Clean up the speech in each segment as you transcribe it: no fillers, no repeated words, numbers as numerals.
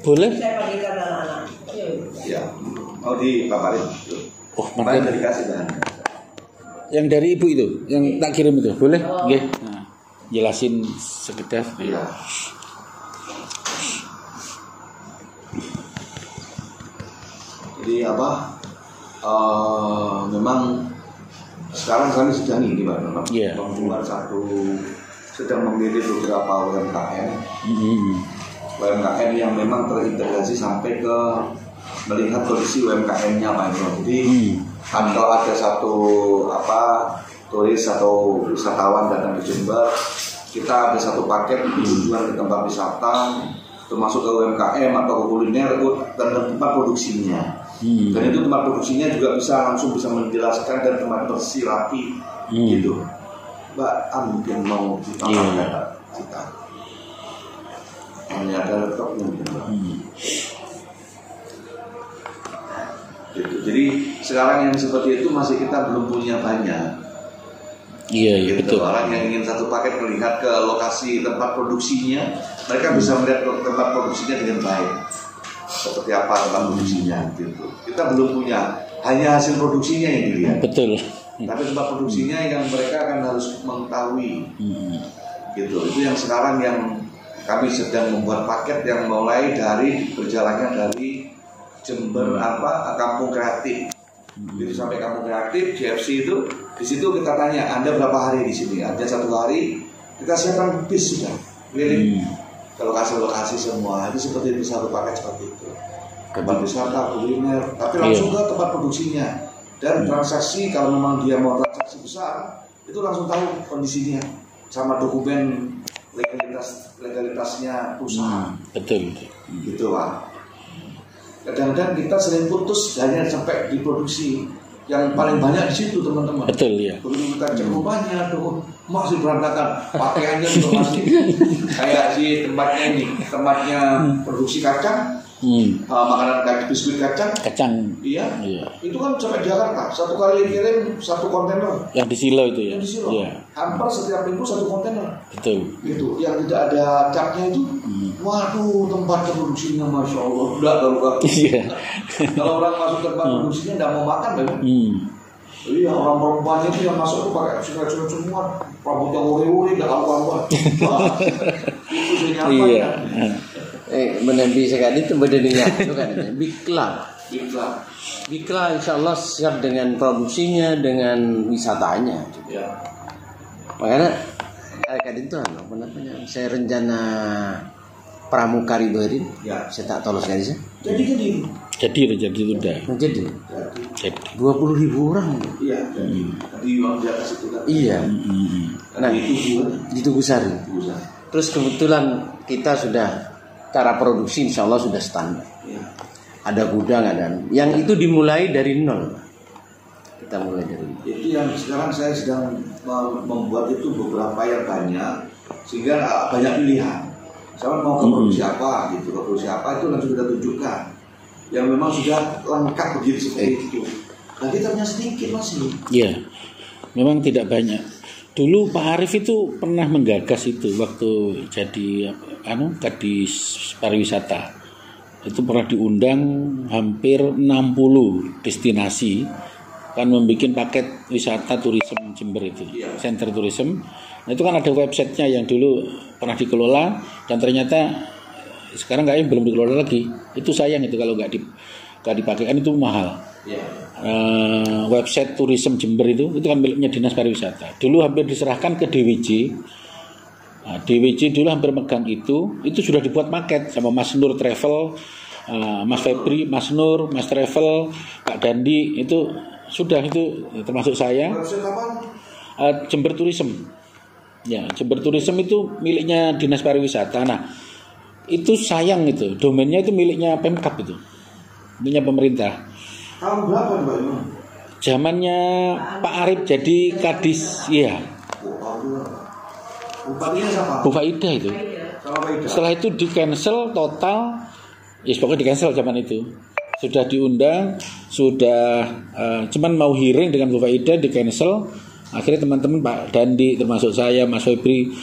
Boleh? Saya bagikan anak-anak. Ya, mau dikabarin. Oh, Bahan makanya dikasih bahan. yang dari ibu itu, yang tak kirim itu, boleh? Nggih. Nah, jelasin sekedar. Iya. Jadi apa? Memang sekarang kami sedang ini Pak, Iya. membuat sedang memilih beberapa UMKM. UMKM yang memang terintegrasi sampai ke melihat kondisi UMKM-nya Pak Imron. Jadi kalau ada satu turis atau wisatawan datang ke Jember, kita ada satu paket tujuan ke tempat wisata, termasuk ke UMKM atau ke kuliner dan tempat produksinya. Dan itu tempat produksinya juga langsung bisa menjelaskan dan tempat bersih rapi gitu. Mbak mungkin mau ditambahkan kita. Hanya ada laptopnya mungkin Mbak. Gitu. Jadi sekarang yang seperti itu masih kita belum punya banyak. Iya, Gitu. betul. Orang yang ingin satu paket melihat ke lokasi tempat produksinya, mereka bisa melihat tempat produksinya dengan baik. Seperti apa tempat produksinya gitu. Kita belum punya, hanya hasil produksinya yang dilihat. Betul. Tapi tempat produksinya yang mereka akan harus mengetahui. Gitu. Itu yang sekarang yang kami sedang membuat paket yang mulai dari berjalannya dari Jember Kampung Kreatif. Jadi sampai Kampung Kreatif GFC itu, di situ kita tanya Anda berapa hari di sini? Ada 1 hari, kita siapkan bis sudah keliling ke lokasi-lokasi semua. Itu seperti itu satu paket seperti itu. Tempat wisata, kuliner, tapi langsung ke tempat produksinya. Dan transaksi kalau memang dia mau transaksi besar, itu langsung tahu kondisinya sama dokumen legalitasnya usaha. Betul. Gitu Pak. Kadang-kadang kita sering putus hanya sampai di produksi. Yang paling banyak di situ teman-teman. Betul ya. Begitu kita cek rumahnya, masih berantakan, pakaiannya juga masih kayak di tempatnya produksi kacang, makanan kayak biskuit kacang. Iya. Itu kan sampai Jakarta, satu kali kirim 1 kontainer. Yang di Silo itu ya. Yang di Silo. Iya. Hampir setiap minggu 1 kontainer. Betul. Gitu. Yang tidak ada capnya itu, waduh tempat produksinya masya Allah, udah kalau Iya. kalau orang masuk tempat produksinya tidak mau makan memang. Iya, orang perempuan itu yang masuk tuh pakai surat-surat semua, rambutnya uri-uri, gak karuan. Itu saya nyapa Iya. ya. Menembi sekali itu bedanya itu kan Iklan. Bikla insya Allah siap dengan produksinya, dengan wisatanya juga. Ya. Makanya kan itu apa namanya, saya rencana pramukari berin, saya tak tolong sekali sih. Jadi sudah. Jadi Jadi. 20.000 orang. Iya. Di uang di atas itu kan. Iya. Nah, di Tugu Sari. Bisa. Terus kebetulan kita sudah cara produksi insya Allah sudah standar. Iya. Ada gudang, ada. Yang itu dimulai dari nol. Kita mulai dari nol. Itu yang sekarang saya sedang membuat itu beberapa yang banyak sehingga banyak pilihan. Saya mau ke produksi apa gitu, ke produksi apa itu langsung kita tunjukkan. Yang memang sudah lengkap begitu seperti itu. Nah kita hanya sedikit masih. Iya. Memang tidak banyak. Dulu Pak Arief itu pernah menggagas itu waktu jadi Kadis Pariwisata. Itu pernah diundang hampir 60 destinasi kan membuat paket wisata turisme Jember itu, Center Tourism. Nah itu kan ada websitenya yang dulu pernah dikelola dan ternyata sekarang kayaknya belum dikelola lagi. Itu sayang itu kalau nggak dipakai kan itu mahal. Website Tourism Jember itu kan miliknya Dinas Pariwisata. Dulu hampir diserahkan ke DWJ. Nah, DWJ dulu hampir megang itu sudah dibuat paket sama Mas Nur Travel, Mas Febri, Mas Nur, Mas Travel, Pak Dandi itu sudah itu termasuk saya. Jember Tourism. Ya, Jember Tourism itu miliknya Dinas Pariwisata. Nah, itu sayang itu, domainnya itu miliknya Pemkab itu. Miliknya pemerintah. Tahun berapa Mbak Iman? Zamannya Pak Arief jadi Kadis, iya. Bupatinya siapa? Bu Faida itu. Setelah itu di cancel total, pokoknya di cancel zaman itu. Sudah diundang, sudah cuman mau hearing dengan Bu Faida di cancel. Akhirnya teman-teman Pak Dandi termasuk saya, Mas Febri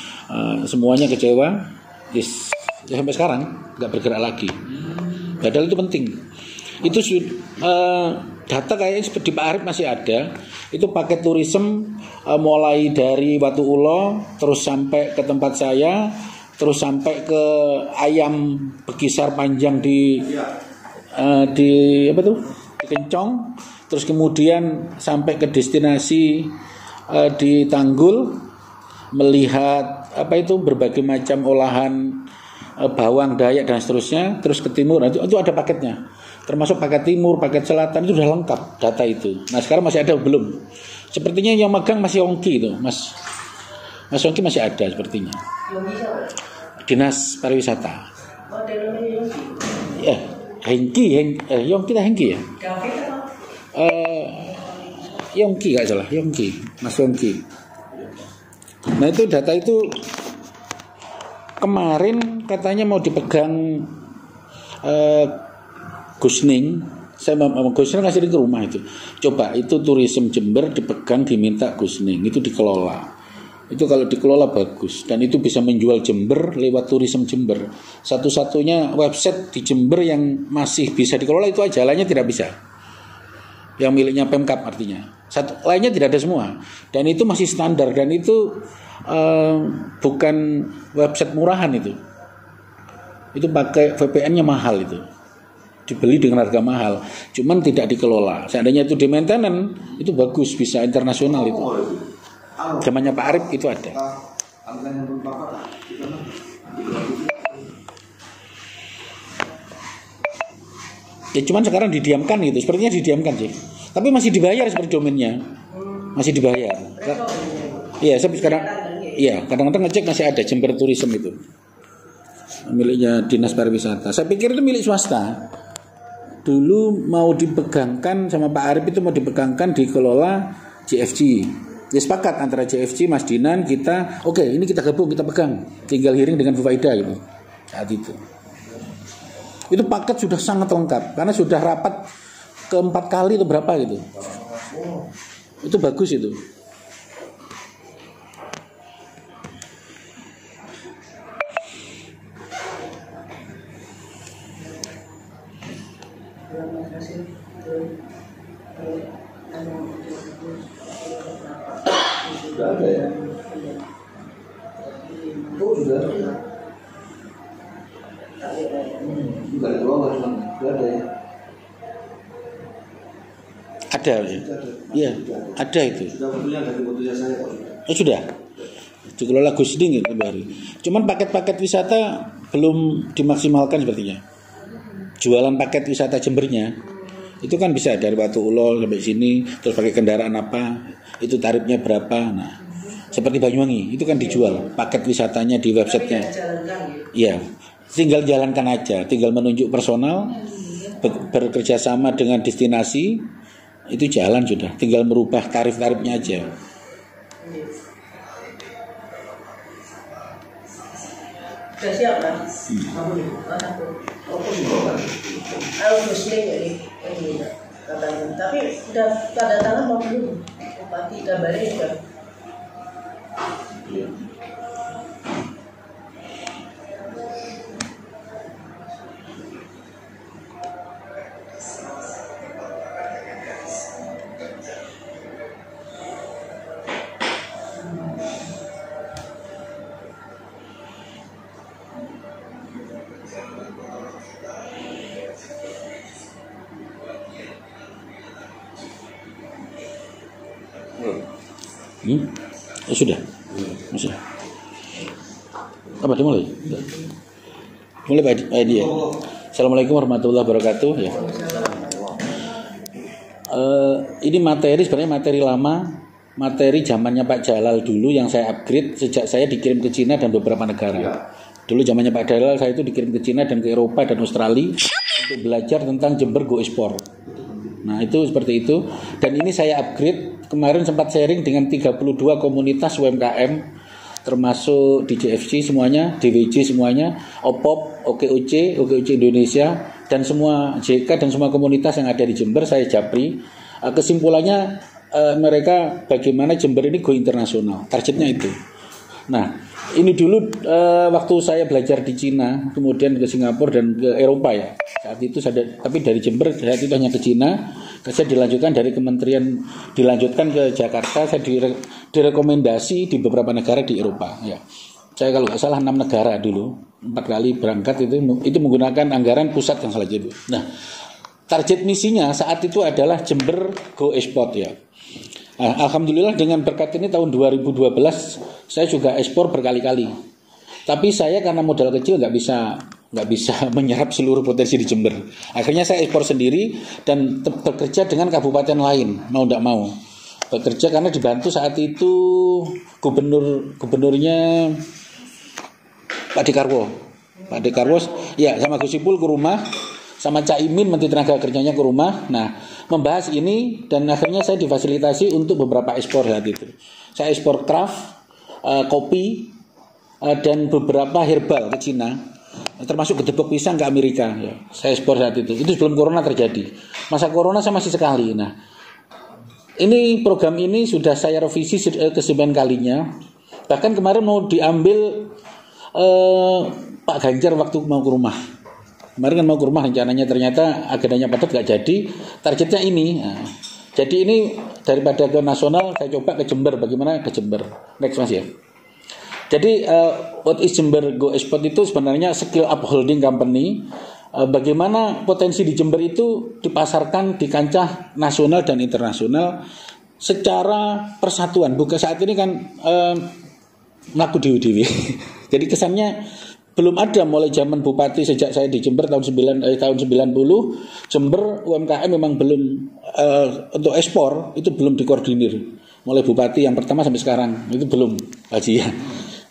semuanya kecewa. Sampai sekarang nggak bergerak lagi. Padahal itu penting. Itu data kayaknya seperti Pak Arif masih ada. Itu paket turism mulai dari Watu Ulo terus sampai ke tempat saya, terus sampai ke ayam bekisar panjang di apa tuh? Di Kencong, terus kemudian sampai ke destinasi di Tanggul, melihat apa itu berbagai macam olahan bawang, Dayak dan seterusnya, terus ke timur. Itu ada paketnya. Termasuk paket timur, paket selatan itu sudah lengkap data itu. Nah, sekarang masih ada belum? Sepertinya yang megang masih Yongki itu, Mas Yongki masih ada sepertinya. Dinas Pariwisata. Ya, Yongki lah Hengki ya. Yongki nggak salah, Yongki, Mas Yongki. Nah itu data itu kemarin katanya mau dipegang Gusning. Saya mau Gusning ngasih ke rumah itu. Coba itu turisme Jember dipegang, diminta Gusning, itu dikelola. Itu kalau dikelola bagus dan itu bisa menjual Jember lewat turisme Jember. Satu-satunya website di Jember yang masih bisa dikelola itu aja, lainnya tidak bisa. Yang miliknya Pemkab artinya. Lainnya tidak ada semua. Dan itu masih standar dan itu bukan website murahan itu. Itu pakai VPN-nya mahal itu. Dibeli dengan harga mahal. Cuman tidak dikelola. Seandainya itu di maintenance, itu bagus, bisa internasional itu. Zamannya Pak Arif itu ada. Ya cuman sekarang didiamkan gitu. Sepertinya didiamkan sih. Tapi masih dibayar seperti domainnya. Masih dibayar. Iya, sekarang iya, kadang-kadang ngecek masih ada Jember Tourism itu. Miliknya Dinas Pariwisata. Saya pikir itu milik swasta. Dulu mau dipegangkan sama Pak Arif, itu mau dipegangkan dikelola JFG. Ya sepakat antara JFG, Mas Dinan, kita, oke, ini kita gabung, kita pegang. Tinggal hearing dengan Bu Faida gitu. Saat itu. Itu paket sudah sangat lengkap karena sudah rapat ke-4 kali atau berapa gitu. Itu bagus itu. Sudah ada ya? Oh sudah. Bukan di bawah, sudah ada ya? Ada ya? Iya, ada itu. Sudah fotonya dari fotonya saya Pak. Oh sudah. Dikelola Gusning itu baru. Cuman paket-paket wisata belum dimaksimalkan sepertinya. Jualan paket wisata Jembernya itu kan bisa dari Watu Ulo sampai sini, terus pakai kendaraan apa, itu tarifnya berapa. Nah, seperti Banyuwangi itu kan dijual paket wisatanya di websitenya. Iya, tinggal jalankan aja, tinggal menunjuk personal, bekerja sama dengan destinasi, itu jalan sudah, tinggal merubah tarif-tarifnya aja. Sudah siap kan? Ini katanya. Tapi udah tanda tangan mau belum? Bupati kabarnya udah. Ya sudah. Sudah. Apa dimulai? Mulai Pak Edi ya. Assalamualaikum warahmatullahi wabarakatuh ya. Ini materi sebenarnya materi lama, materi zamannya Pak Jalal dulu yang saya upgrade sejak saya dikirim ke Cina dan beberapa negara. Dulu zamannya Pak Jalal saya itu dikirim ke Cina dan ke Eropa dan Australia untuk belajar tentang Jember Go Export. Nah itu seperti itu. Dan ini saya upgrade. Kemarin sempat sharing dengan 32 komunitas UMKM, termasuk di JFC semuanya, DWJ semuanya, OPOP, OKOC Indonesia, dan semua JK dan semua komunitas yang ada di Jember saya japri. Kesimpulannya mereka bagaimana Jember ini go internasional. Targetnya itu. Nah, ini dulu waktu saya belajar di Cina, kemudian ke Singapura dan ke Eropa ya. Saat itu saya, tapi dari Jember saat itu hanya ke Cina. Saya dilanjutkan dari kementerian, dilanjutkan ke Jakarta. Saya direkomendasi di beberapa negara di Eropa. Ya, saya kalau nggak salah 6 negara dulu, 4 kali berangkat itu menggunakan anggaran pusat yang salah itu. Nah, target misinya saat itu adalah Jember Go Export ya. Nah, alhamdulillah dengan berkat ini tahun 2012 saya juga ekspor berkali-kali. Tapi saya karena modal kecil nggak bisa menyerap seluruh potensi di Jember. Akhirnya saya ekspor sendiri dan bekerja dengan kabupaten lain, mau tidak mau. Bekerja karena dibantu saat itu gubernurnya Pak Dekarwo. Pak Dekarwo ya sama Gus Ipul ke rumah, sama Cak Imin Menteri Tenaga Kerjanya ke rumah. Nah, membahas ini dan akhirnya saya difasilitasi untuk beberapa ekspor saat itu. Saya ekspor craft, kopi, dan beberapa herbal ke Cina, termasuk gedebok pisang ke Amerika. Ya, saya ekspor saat itu. Itu sebelum corona terjadi. Masa corona saya masih sekali. Nah, ini program ini sudah saya revisi ke 9 kalinya. Bahkan kemarin mau diambil Pak Ganjar waktu mau ke rumah. Kemarin kan mau ke rumah rencananya, ternyata agendanya padat gak jadi. Targetnya ini. Nah, jadi ini daripada ke nasional saya coba ke Jember. Bagaimana ke Jember? Next Mas ya. Jadi what is Jember Go Export itu sebenarnya skill up holding company. Bagaimana potensi di Jember itu dipasarkan di kancah nasional dan internasional secara persatuan. Bukan saat ini kan melaku dewi-dewi. Jadi kesannya belum ada mulai zaman Bupati sejak saya di Jember tahun 90 Jember UMKM memang belum untuk ekspor itu belum dikoordinir. Mulai Bupati yang pertama sampai sekarang itu belum Haji ya.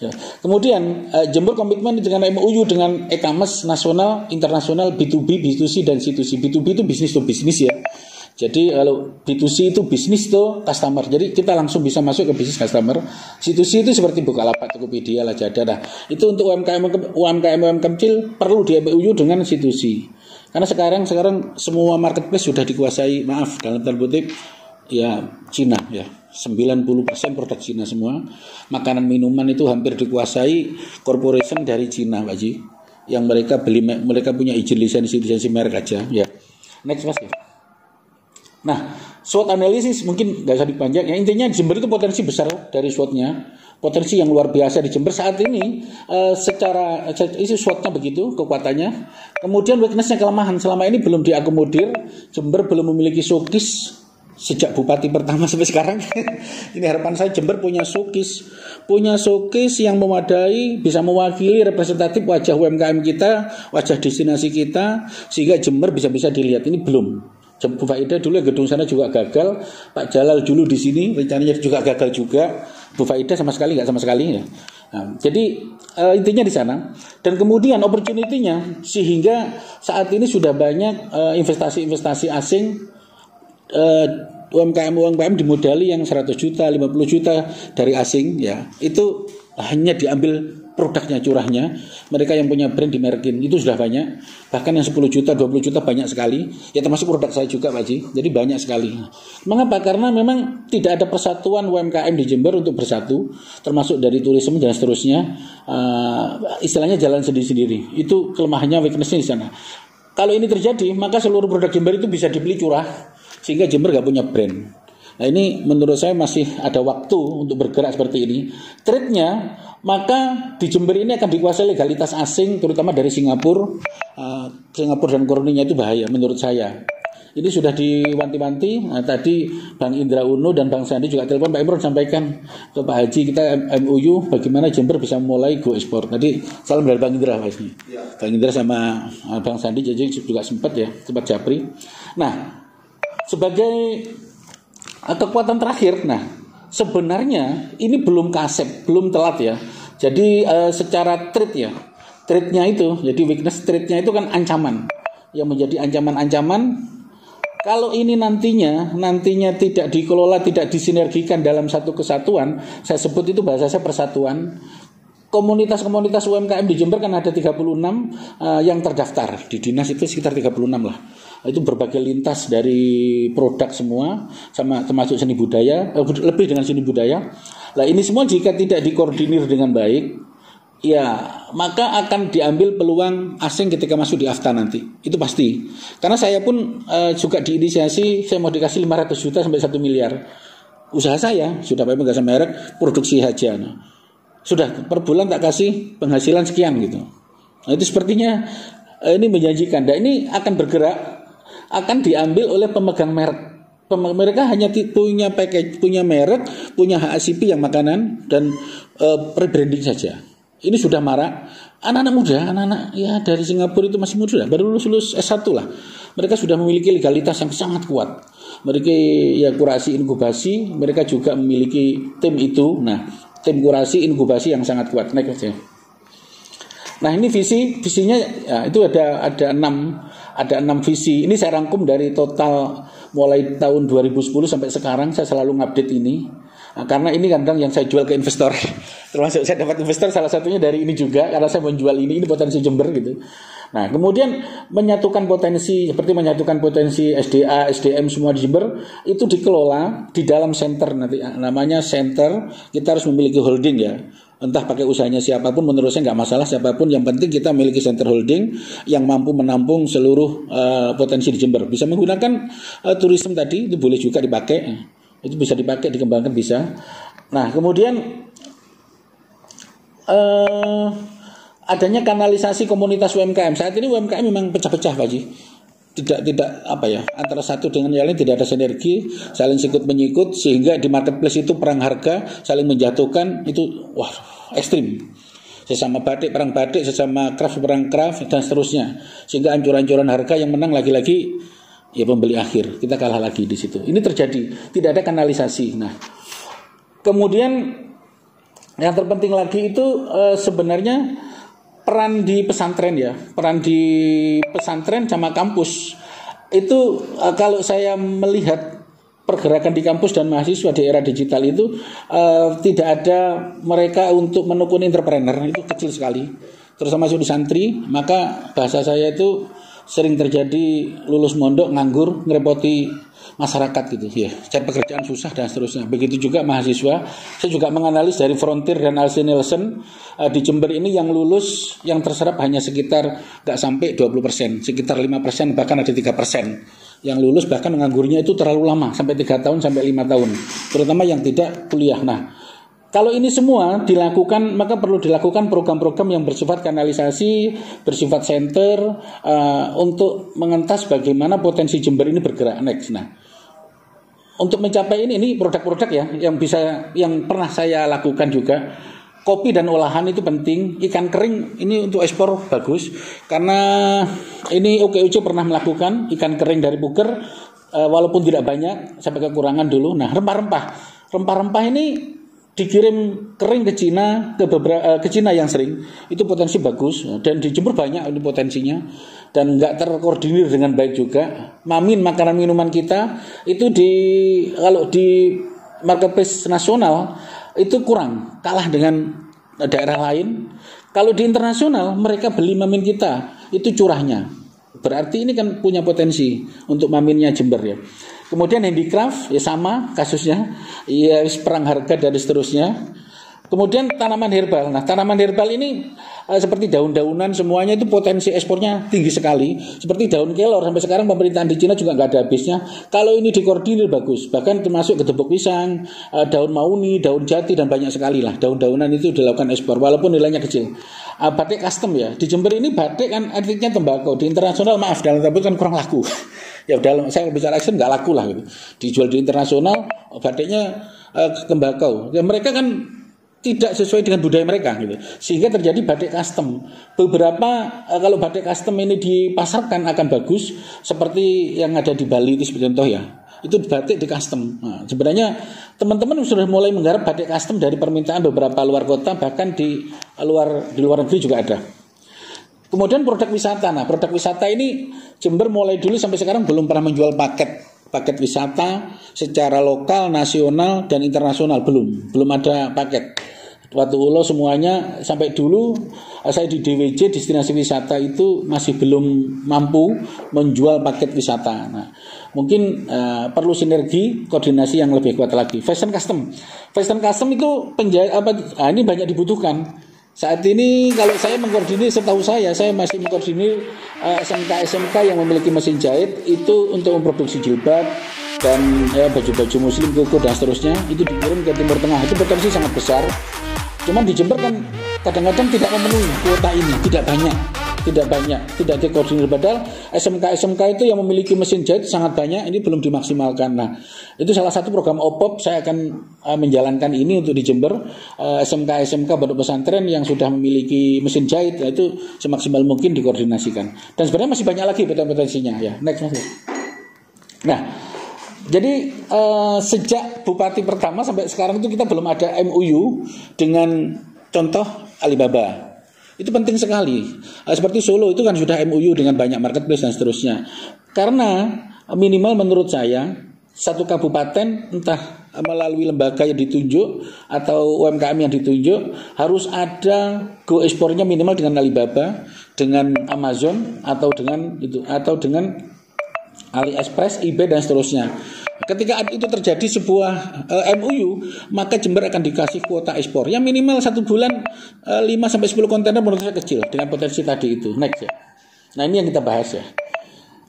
Ya. Kemudian Jember komitmen dengan MOU dengan e-commerce nasional, internasional, B2B, B2C dan C2C. B2B itu bisnis to bisnis ya. Jadi kalau B2C itu bisnis to customer. Jadi kita langsung bisa masuk ke bisnis customer. C2C itu seperti Bukalapak, Tokopedia, Lazada. Nah, itu untuk UMKM kecil perlu di MOU dengan C2C. Karena sekarang semua marketplace sudah dikuasai, maaf dalam tanda kutip ya Cina ya. 90% produk Cina semua. Makanan minuman itu hampir dikuasai corporation dari Cina, Pak Ji. Yang mereka punya izin lisensi merek aja ya. Next Mas ya. Nah, SWOT analisis mungkin nggak usah dipanjang. Ya, intinya Jember itu potensi besar dari SWOT-nya, potensi yang luar biasa di Jember saat ini. Secara isi SWOT-nya begitu, kekuatannya. Kemudian weakness-nya, kelemahan selama ini belum diakomodir. Jember belum memiliki showcase sejak Bupati pertama sampai sekarang. Ini harapan saya Jember punya showcase yang memadai, bisa mewakili representatif wajah UMKM kita, wajah destinasi kita, sehingga Jember bisa dilihat. Ini belum. Bu Faida dulu gedung sana juga gagal, Pak Jalal dulu di sini rencananya juga gagal juga, Bu Faida sama sekali ya. Nah, jadi intinya di sana. Dan kemudian opportunity-nya sehingga saat ini sudah banyak investasi asing, UMKM dimodali yang 100 juta, 50 juta dari asing ya. Itu hanya diambil produknya, curahnya. Mereka yang punya brand dimerkin itu sudah banyak. Bahkan yang 10 juta, 20 juta banyak sekali. Ya termasuk produk saya juga Pak Ji. Jadi banyak sekali. Mengapa? Karena memang tidak ada persatuan UMKM di Jember untuk bersatu. Termasuk dari turisme dan seterusnya. Istilahnya jalan sendiri-sendiri. Itu kelemahannya, weakness-nya di sana. Kalau ini terjadi, maka seluruh produk Jember itu bisa dibeli curah. Sehingga Jember gak punya brand. Nah ini menurut saya masih ada waktu untuk bergerak seperti ini. Trade-nya, maka di Jember ini akan dikuasai legalitas asing, terutama dari Singapura. Singapura dan koloninya itu bahaya menurut saya. Ini sudah diwanti-wanti. Nah, tadi Bang Indra Uno dan Bang Sandi juga telepon Pak Imron sampaikan ke Pak Haji kita MOU bagaimana Jember bisa mulai go ekspor. Tadi salam dari Bang Indra Pak ya. Bang Indra sama Bang Sandi jadi juga sempat Japri. Nah, sebagai kekuatan terakhir, nah sebenarnya ini belum kasep, belum telat ya. Jadi secara trade-nya itu, jadi weakness trade-nya itu kan ancaman, yang menjadi ancaman-ancaman. Kalau ini nantinya tidak dikelola, tidak disinergikan dalam satu kesatuan, saya sebut itu bahasa saya persatuan. Komunitas-komunitas UMKM di Jember kan ada 36 yang terdaftar di dinas itu sekitar 36 lah. Itu berbagai lintas dari produk semua, sama termasuk seni budaya, lebih dengan seni budaya. Nah ini semua jika tidak dikoordinir dengan baik, ya maka akan diambil peluang asing ketika masuk di AFTA nanti. Itu pasti. Karena saya pun juga diinisiasi, saya mau dikasih 500 juta sampai 1 miliar. Usaha saya sudah pegang merek, produksi saja. Nah, sudah per bulan tak kasih penghasilan sekian gitu. Nah itu sepertinya ini menjanjikan. Dan ini akan bergerak, akan diambil oleh pemegang merek. Mereka hanya punya package, punya merek, punya HACCP yang makanan dan rebranding saja. Ini sudah marak. Anak-anak muda, anak-anak ya dari Singapura itu masih muda, baru lulus S1 lah. Mereka sudah memiliki legalitas yang sangat kuat. Mereka ya kurasi inkubasi, mereka juga memiliki tim itu. Nah, tim kurasi inkubasi yang sangat kuat. Naik aja. Nah, ini visinya ya, itu ada 6 visi. Ini saya rangkum dari total mulai tahun 2010 sampai sekarang. Saya selalu ngupdate ini. Nah, karena ini kadang yang saya jual ke investor. Termasuk saya dapat investor salah satunya dari ini juga, karena saya menjual ini potensi Jember gitu. Nah, kemudian menyatukan potensi seperti menyatukan potensi SDA, SDM semua di Jember itu dikelola di dalam center nanti namanya center. Kita harus memiliki holding ya. Entah pakai usahanya siapapun, menurut saya nggak masalah siapapun. Yang penting kita memiliki center holding yang mampu menampung seluruh potensi di Jember. Bisa menggunakan tourism tadi itu boleh juga dipakai. Itu bisa dipakai, dikembangkan bisa. Nah, kemudian adanya kanalisasi komunitas UMKM. Saat ini UMKM memang pecah-pecah, Pak Ji. Tidak apa ya, antara satu dengan yang lain tidak ada sinergi, saling sikut menyikut, sehingga di marketplace itu perang harga, saling menjatuhkan, itu wah ekstrim. Sesama batik perang batik, sesama craft perang craft dan seterusnya, sehingga ancur-ancuran harga yang menang lagi-lagi ya pembeli akhir. Kita kalah lagi di situ. Ini terjadi, tidak ada kanalisasi. Nah, kemudian yang terpenting lagi itu sebenarnya peran di pesantren ya, peran di pesantren sama kampus itu kalau saya melihat pergerakan di kampus dan mahasiswa di era digital itu tidak ada mereka untuk menekuni entrepreneur, itu kecil sekali. Terus masuk di santri, maka bahasa saya itu sering terjadi lulus mondok nganggur ngerepoti masyarakat gitu ya, cari pekerjaan susah dan seterusnya. Begitu juga mahasiswa. Saya juga menganalisis dari Frontier dan Alsi Nielsen di Jember ini yang lulus yang terserap hanya sekitar nggak sampai 20%, sekitar 5%, bahkan ada 3% yang lulus, bahkan menganggurnya itu terlalu lama sampai 3 tahun sampai 5 tahun, terutama yang tidak kuliah. Nah, kalau ini semua dilakukan, maka perlu dilakukan program-program yang bersifat kanalisasi, bersifat center untuk mengentas bagaimana potensi Jember ini bergerak next. Nah, untuk mencapai ini produk-produk ya yang pernah saya lakukan juga. Kopi dan olahan itu penting. Ikan kering ini untuk ekspor bagus karena ini OKUC pernah melakukan ikan kering dari Puker walaupun tidak banyak sampai kekurangan dulu. Nah, rempah-rempah ini dikirim kering ke Cina, ke Cina yang sering itu potensi bagus dan di Jember banyak ini potensinya dan nggak terkoordinir dengan baik juga. Mamin makanan minuman kita itu kalau di marketplace nasional itu kurang, kalah dengan daerah lain. Kalau di internasional mereka beli mamin kita itu curahnya, berarti ini kan punya potensi untuk maminnya Jember ya. Kemudian handicraft ya sama kasusnya, ya perang harga dan seterusnya. Kemudian tanaman herbal. Nah, tanaman herbal ini seperti daun-daunan semuanya itu potensi ekspornya tinggi sekali. Seperti daun kelor sampai sekarang pemerintahan di Cina juga nggak ada habisnya. Kalau ini dikoordinir bagus, bahkan termasuk gedebok pisang, daun mauni, daun jati dan banyak sekali lah. Daun-daunan itu dilakukan ekspor walaupun nilainya kecil. Batik custom ya. Di Jember ini batik kan artinya tembakau. Di internasional maaf dalam tabut kan kurang laku. Ya dalam saya bicara action nggak laku lah gitu. Dijual di internasional batiknya tembakau. Ya mereka kan tidak sesuai dengan budaya mereka gitu. Sehingga terjadi batik custom. Beberapa kalau batik custom ini dipasarkan akan bagus seperti yang ada di Bali itu seperti contoh ya. Itu batik di custom. Nah, sebenarnya teman-teman sudah mulai menggarap batik custom dari permintaan beberapa luar kota, bahkan di luar negeri juga ada. Kemudian produk wisata. Nah, produk wisata ini Jember mulai dulu sampai sekarang belum pernah menjual paket wisata secara lokal, nasional dan internasional belum ada paket. Watu Ulo semuanya. Sampai dulu saya di DWJ destinasi wisata itu masih belum mampu menjual paket wisata. Nah, mungkin perlu sinergi koordinasi yang lebih kuat lagi. Fashion custom itu ini banyak dibutuhkan. Saat ini kalau saya mengkoordinir, setahu saya masih mengkoordinir SMK yang memiliki mesin jahit itu untuk memproduksi jilbab dan baju-baju muslim, koko dan seterusnya, itu dikirim ke Timur Tengah. Itu potensi sangat besar. Cuman di Jember kan kadang-kadang tidak memenuhi kuota ini, tidak banyak, tidak dikoordinir. Padahal SMK itu yang memiliki mesin jahit sangat banyak, ini belum dimaksimalkan. Nah, itu salah satu program OPOP saya akan menjalankan ini untuk di Jember. SMK pondok pesantren yang sudah memiliki mesin jahit, itu semaksimal mungkin dikoordinasikan. Dan sebenarnya masih banyak lagi potensinya ya. Next. Nah, jadi sejak Bupati pertama sampai sekarang itu kita belum ada MOU dengan contoh Alibaba. Itu penting sekali. Seperti Solo itu kan sudah MOU dengan banyak marketplace dan seterusnya. Karena minimal menurut saya satu kabupaten entah melalui lembaga yang ditunjuk atau UMKM yang ditunjuk harus ada go ekspornya minimal dengan Alibaba, dengan Amazon atau dengan AliExpress, eBay dan seterusnya. Ketika itu terjadi sebuah MOU, maka Jember akan dikasih kuota ekspor yang minimal 1 bulan 5-10 kontainer, menurut saya kecil dengan potensi tadi itu. Next ya. Nah, ini yang kita bahas ya.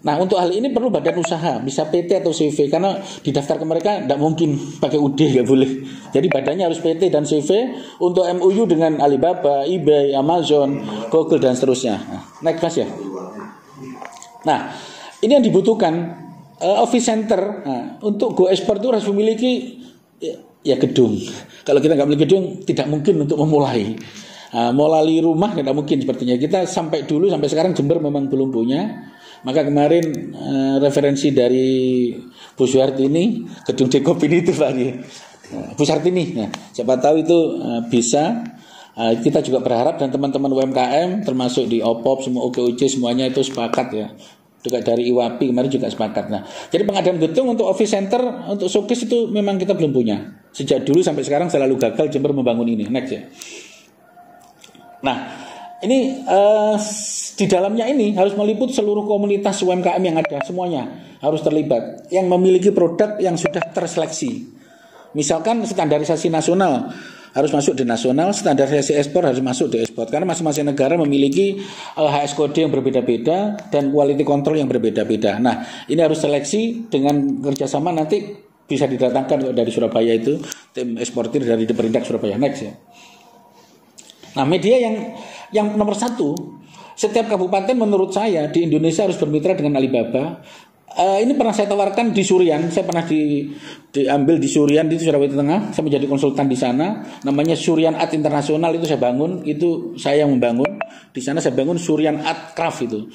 Nah, untuk hal ini perlu badan usaha, bisa PT atau CV, karena di daftar ke mereka tidak mungkin pakai UD, nggak boleh. Jadi badannya harus PT dan CV untuk MOU dengan Alibaba, eBay, Amazon, Google dan seterusnya. Nah, next Mas ya. Nah, ini yang dibutuhkan office center. Nah, untuk go ekspor itu harus memiliki ya gedung. Kalau kita nggak memiliki gedung, tidak mungkin untuk memulai. Melalui rumah tidak mungkin sepertinya. Kita sampai sekarang Jember memang belum punya. Maka kemarin referensi dari Bu Suhartini, gedung Dekopin itu Pak. Bu Suhartini. Nah, siapa tahu itu bisa. Kita juga berharap dan teman-teman UMKM termasuk di OPOP, semua OKOC semuanya itu sepakat ya. Juga dari IWAPI kemarin juga sepakat. Nah, jadi pengadaan gedung untuk office center, untuk showcase itu memang kita belum punya. Sejak dulu sampai sekarang selalu gagal Jember membangun ini. Next ya. Nah, ini di dalamnya ini harus meliput seluruh komunitas UMKM yang ada, semuanya harus terlibat. Yang memiliki produk yang sudah terseleksi. Misalkan standarisasi nasional harus masuk di nasional, standarisasi ekspor harus masuk di ekspor, karena masing-masing negara memiliki HS kode yang berbeda-beda dan quality control yang berbeda-beda. Nah, ini harus seleksi dengan kerjasama, nanti bisa didatangkan dari Surabaya itu tim eksportir dari Diperindak Surabaya. Next ya. Nah, media yang nomor 1, setiap kabupaten menurut saya di Indonesia harus bermitra dengan Alibaba. Ini pernah saya tawarkan di Surian, saya pernah diambil di Surian di Sulawesi Tengah, saya menjadi konsultan di sana, namanya Surian Art Internasional, itu saya bangun, itu saya yang membangun. Di sana saya bangun Surian Art Craft itu.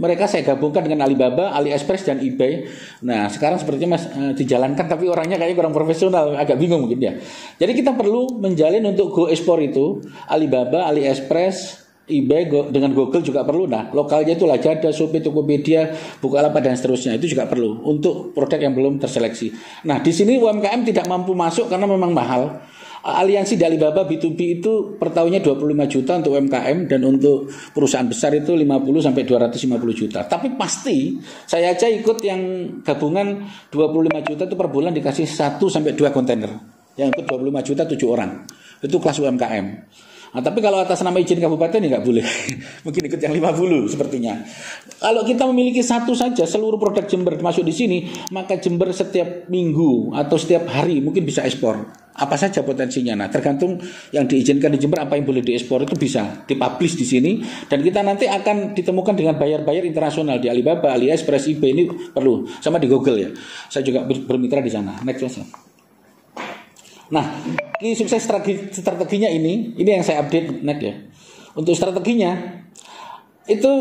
Mereka saya gabungkan dengan Alibaba, AliExpress dan eBay. Nah, sekarang sepertinya dijalankan tapi orangnya kayaknya kurang profesional, agak bingung mungkin ya. Jadi kita perlu menjalin untuk go ekspor itu, Alibaba, AliExpress, eBay dengan Google juga perlu. Nah, lokalnya itu Lazada, Shopee, Tokopedia, Bukalapak dan seterusnya itu juga perlu untuk produk yang belum terseleksi. Nah, di sini UMKM tidak mampu masuk karena memang mahal. Aliansi di Alibaba B2B itu per tahunnya 25 juta untuk UMKM dan untuk perusahaan besar itu 50 sampai 250 juta. Tapi pasti saya aja ikut yang gabungan 25 juta itu per bulan dikasih 1 sampai 2 kontainer. Yang ikut 25 juta 7 orang. Itu kelas UMKM. Nah, tapi kalau atas nama izin kabupaten ya nggak boleh. Mungkin ikut yang 50 sepertinya. Kalau kita memiliki satu saja seluruh produk Jember masuk di sini, maka Jember setiap minggu atau setiap hari mungkin bisa ekspor. Apa saja potensinya. Nah, tergantung yang diizinkan di Jember apa yang boleh diekspor itu bisa dipublish di sini dan kita nanti akan ditemukan dengan buyer internasional di Alibaba, AliExpress, eBay ini perlu sama di Google ya. Saya juga bermitra di sana. Next question. Nah, ini sukses strateginya ini yang saya update next ya. Untuk strateginya itu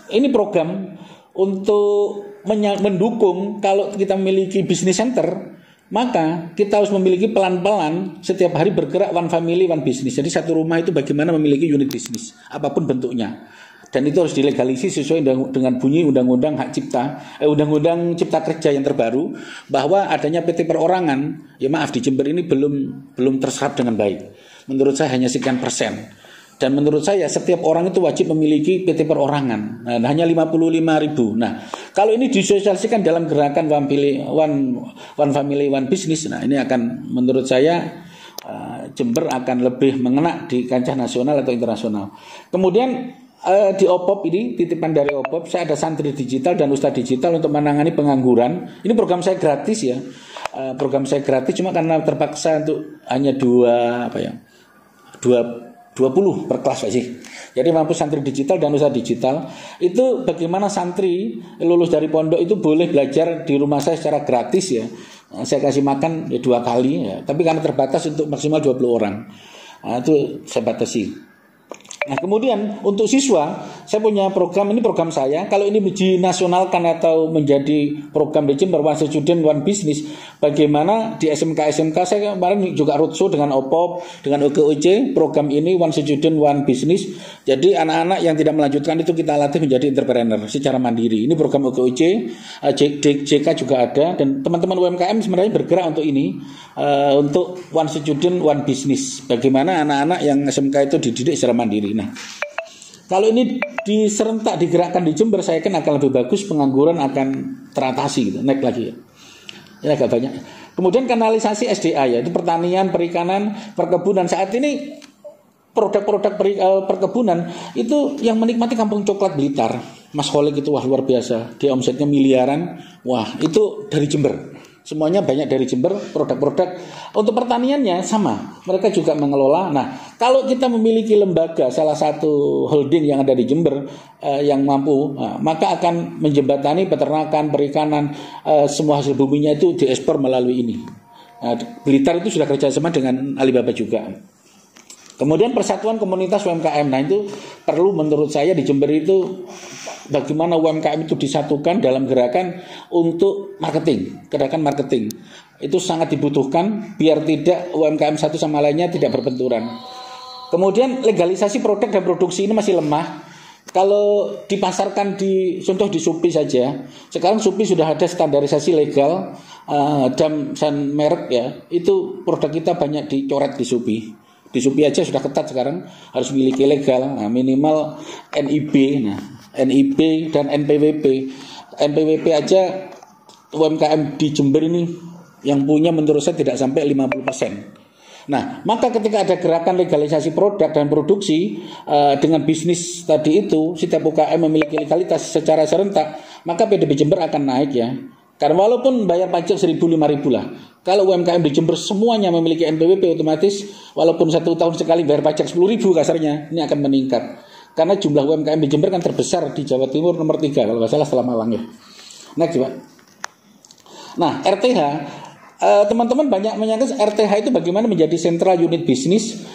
ini program untuk mendukung kalau kita memiliki business center, maka kita harus memiliki pelan-pelan setiap hari bergerak one family one business. Jadi satu rumah itu bagaimana memiliki unit bisnis apapun bentuknya. dan itu harus dilegalisasi sesuai dengan bunyi Undang-Undang Undang-Undang Cipta Kerja yang terbaru, bahwa adanya PT perorangan, ya maaf, di Jember ini belum terserap dengan baik. Menurut saya hanya sekian persen. Dan menurut saya setiap orang itu wajib memiliki PT perorangan. Nah, hanya 55.000. Nah, kalau ini disosialisasikan dalam gerakan one family one business, nah ini akan, menurut saya Jember akan lebih mengena di kancah nasional atau internasional. Kemudian di OPOP ini, titipan dari OPOP, saya ada santri digital dan ustadz digital untuk menangani pengangguran. Ini program saya gratis ya. Program saya gratis cuma karena terpaksa untuk hanya 20 per kelas Pak sih. Jadi mampu santri digital dan usaha digital. Itu bagaimana santri lulus dari pondok itu boleh belajar di rumah saya secara gratis ya. Saya kasih makan 2 kali ya. Tapi karena terbatas untuk maksimal 20 orang. Nah, itu saya batasi. Nah, kemudian untuk siswa, saya punya program, ini program saya. Kalau ini dinasionalkan atau menjadi program di Jember, One Student One Business, bagaimana di SMK saya kemarin juga roadshow dengan OPOP, dengan OKOC, program ini One Student One Business. Jadi anak-anak yang tidak melanjutkan itu kita latih menjadi entrepreneur secara mandiri. Ini program OKOC, JK juga ada, dan teman-teman UMKM sebenarnya bergerak untuk ini, untuk One Student One Business. Bagaimana anak-anak yang SMK itu dididik secara mandiri. Nah, kalau ini diserentak digerakkan di Jember, saya yakin akan lebih bagus, pengangguran akan teratasi gitu, naik lagi ya. Ini agak banyak. Kemudian kanalisasi SDA ya, itu pertanian, perikanan, perkebunan. Saat ini produk-produk perkebunan itu yang menikmati Kampung Coklat Blitar. Mas Kholik itu wah luar biasa. Dia omsetnya miliaran. Wah, itu dari Jember. Semuanya banyak dari Jember, produk-produk. Untuk pertaniannya sama, mereka juga mengelola. Nah, kalau kita memiliki lembaga, salah satu holding yang ada di Jember yang mampu, maka akan menjembatani peternakan, perikanan, semua hasil buminya itu diekspor melalui ini. Blitar itu sudah kerjasama dengan Alibaba juga. Kemudian persatuan komunitas UMKM. Nah, itu perlu menurut saya di Jember itu bagaimana UMKM itu disatukan dalam gerakan untuk marketing, gerakan marketing. Itu sangat dibutuhkan biar tidak UMKM satu sama lainnya tidak berbenturan. Kemudian legalisasi produk dan produksi ini masih lemah. Kalau dipasarkan di contoh di Shopee saja, sekarang Shopee sudah ada standarisasi legal dan merek ya. Itu produk kita banyak dicoret di Shopee. Di Shopee aja sudah ketat sekarang, harus memiliki legal, minimal NIB, NIB dan NPWP. NPWP aja UMKM di Jember ini yang punya menurut saya tidak sampai 50%. Nah, maka ketika ada gerakan legalisasi produk dan produksi dengan bisnis tadi itu, setiap UKM memiliki legalitas secara serentak, maka PDB Jember akan naik ya. Karena walaupun bayar pajak 1.000-5.000 lah, kalau UMKM di Jember semuanya memiliki NPWP, otomatis walaupun 1 tahun sekali bayar pajak 10.000 kasarnya, ini akan meningkat. Karena jumlah UMKM di Jember kan terbesar di Jawa Timur nomor 3 kalau nggak salah setelah Malang ya. Next Pak. Nah, RTH, teman-teman banyak menyangka RTH itu bagaimana menjadi sentral unit bisnis,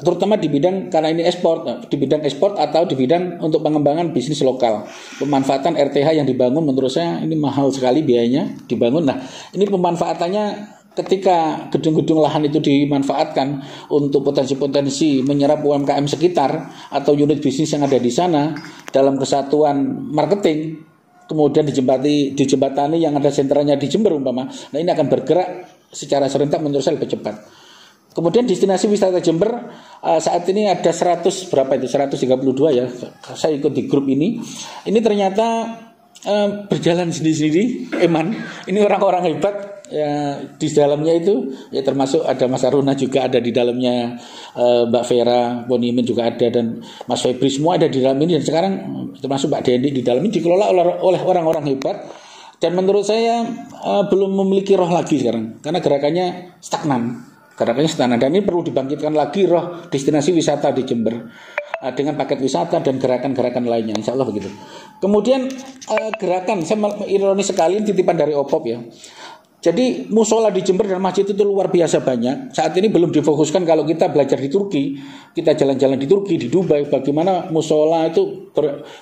terutama di bidang, karena ini ekspor, di bidang ekspor atau di bidang untuk pengembangan bisnis lokal. Pemanfaatan RTH yang dibangun menurut saya ini mahal sekali biayanya dibangun. Nah, ini pemanfaatannya ketika gedung-gedung lahan itu dimanfaatkan untuk potensi-potensi menyerap UMKM sekitar atau unit bisnis yang ada di sana dalam kesatuan marketing, kemudian dijembatani yang ada sentranya di Jember umpama. Nah, ini akan bergerak secara serentak menurut saya lebih cepat. Kemudian destinasi wisata Jember saat ini ada 132 ya. Saya ikut di grup ini. Ini ternyata berjalan sendiri-sendiri, Eman. Ini orang-orang hebat ya, di dalamnya itu ya, termasuk ada Mas Aruna juga ada di dalamnya, Mbak Vera, Bonimin juga ada, dan Mas Febri, semua ada di dalam ini. Dan sekarang termasuk Mbak Dendi di dalam ini dikelola oleh orang-orang hebat. Dan menurut saya belum memiliki roh lagi sekarang, karena gerakannya stagnan. Dan ini perlu dibangkitkan lagi roh destinasi wisata di Jember dengan paket wisata dan gerakan-gerakan lainnya, insya Allah begitu. Kemudian gerakan, saya ironis sekali titipan dari OPOP ya. Jadi musola di Jember dan masjid itu luar biasa banyak. Saat ini belum difokuskan. Kalau kita belajar di Turki, kita jalan-jalan di Turki, di Dubai, bagaimana musola itu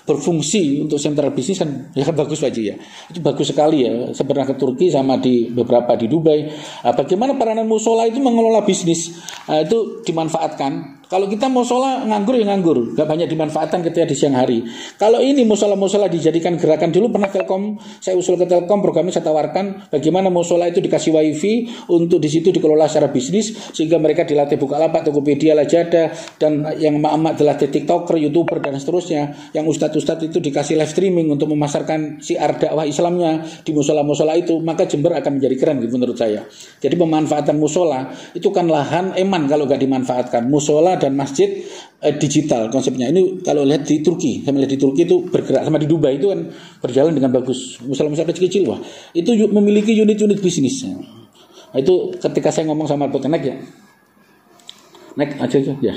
berfungsi untuk sentral bisnis kan, ya kan bagus aja ya. Itu bagus sekali ya. Saya pernah ke Turki sama di beberapa di Dubai. Bagaimana peranan musola itu mengelola bisnis, itu dimanfaatkan. Kalau kita musola nganggur ya nganggur, gak banyak dimanfaatkan ketika di siang hari. Kalau ini musola dijadikan gerakan, dulu pernah Telkom, saya usul ke Telkom, programnya saya tawarkan bagaimana musola itu dikasih wifi untuk di situ dikelola secara bisnis sehingga mereka dilatih Bukalapak, Tokopedia, Lazada, dan yang emak-emak dilatih TikToker, YouTuber dan seterusnya. Yang ustadz-ustadz itu dikasih live streaming untuk memasarkan syiar dakwah Islamnya di musola-musola itu, maka Jember akan menjadi keren gitu menurut saya. Jadi pemanfaatan musola itu kan lahan eman kalau gak dimanfaatkan. Musola dan masjid digital konsepnya. Ini kalau lihat di Turki, saya melihat di Turki itu bergerak, sama di Dubai itu kan berjalan dengan bagus. Musola-musola kecil-kecil, wah, itu memiliki unit-unit bisnis. Nah, itu ketika saya ngomong sama Botenek ya, naik aja ya.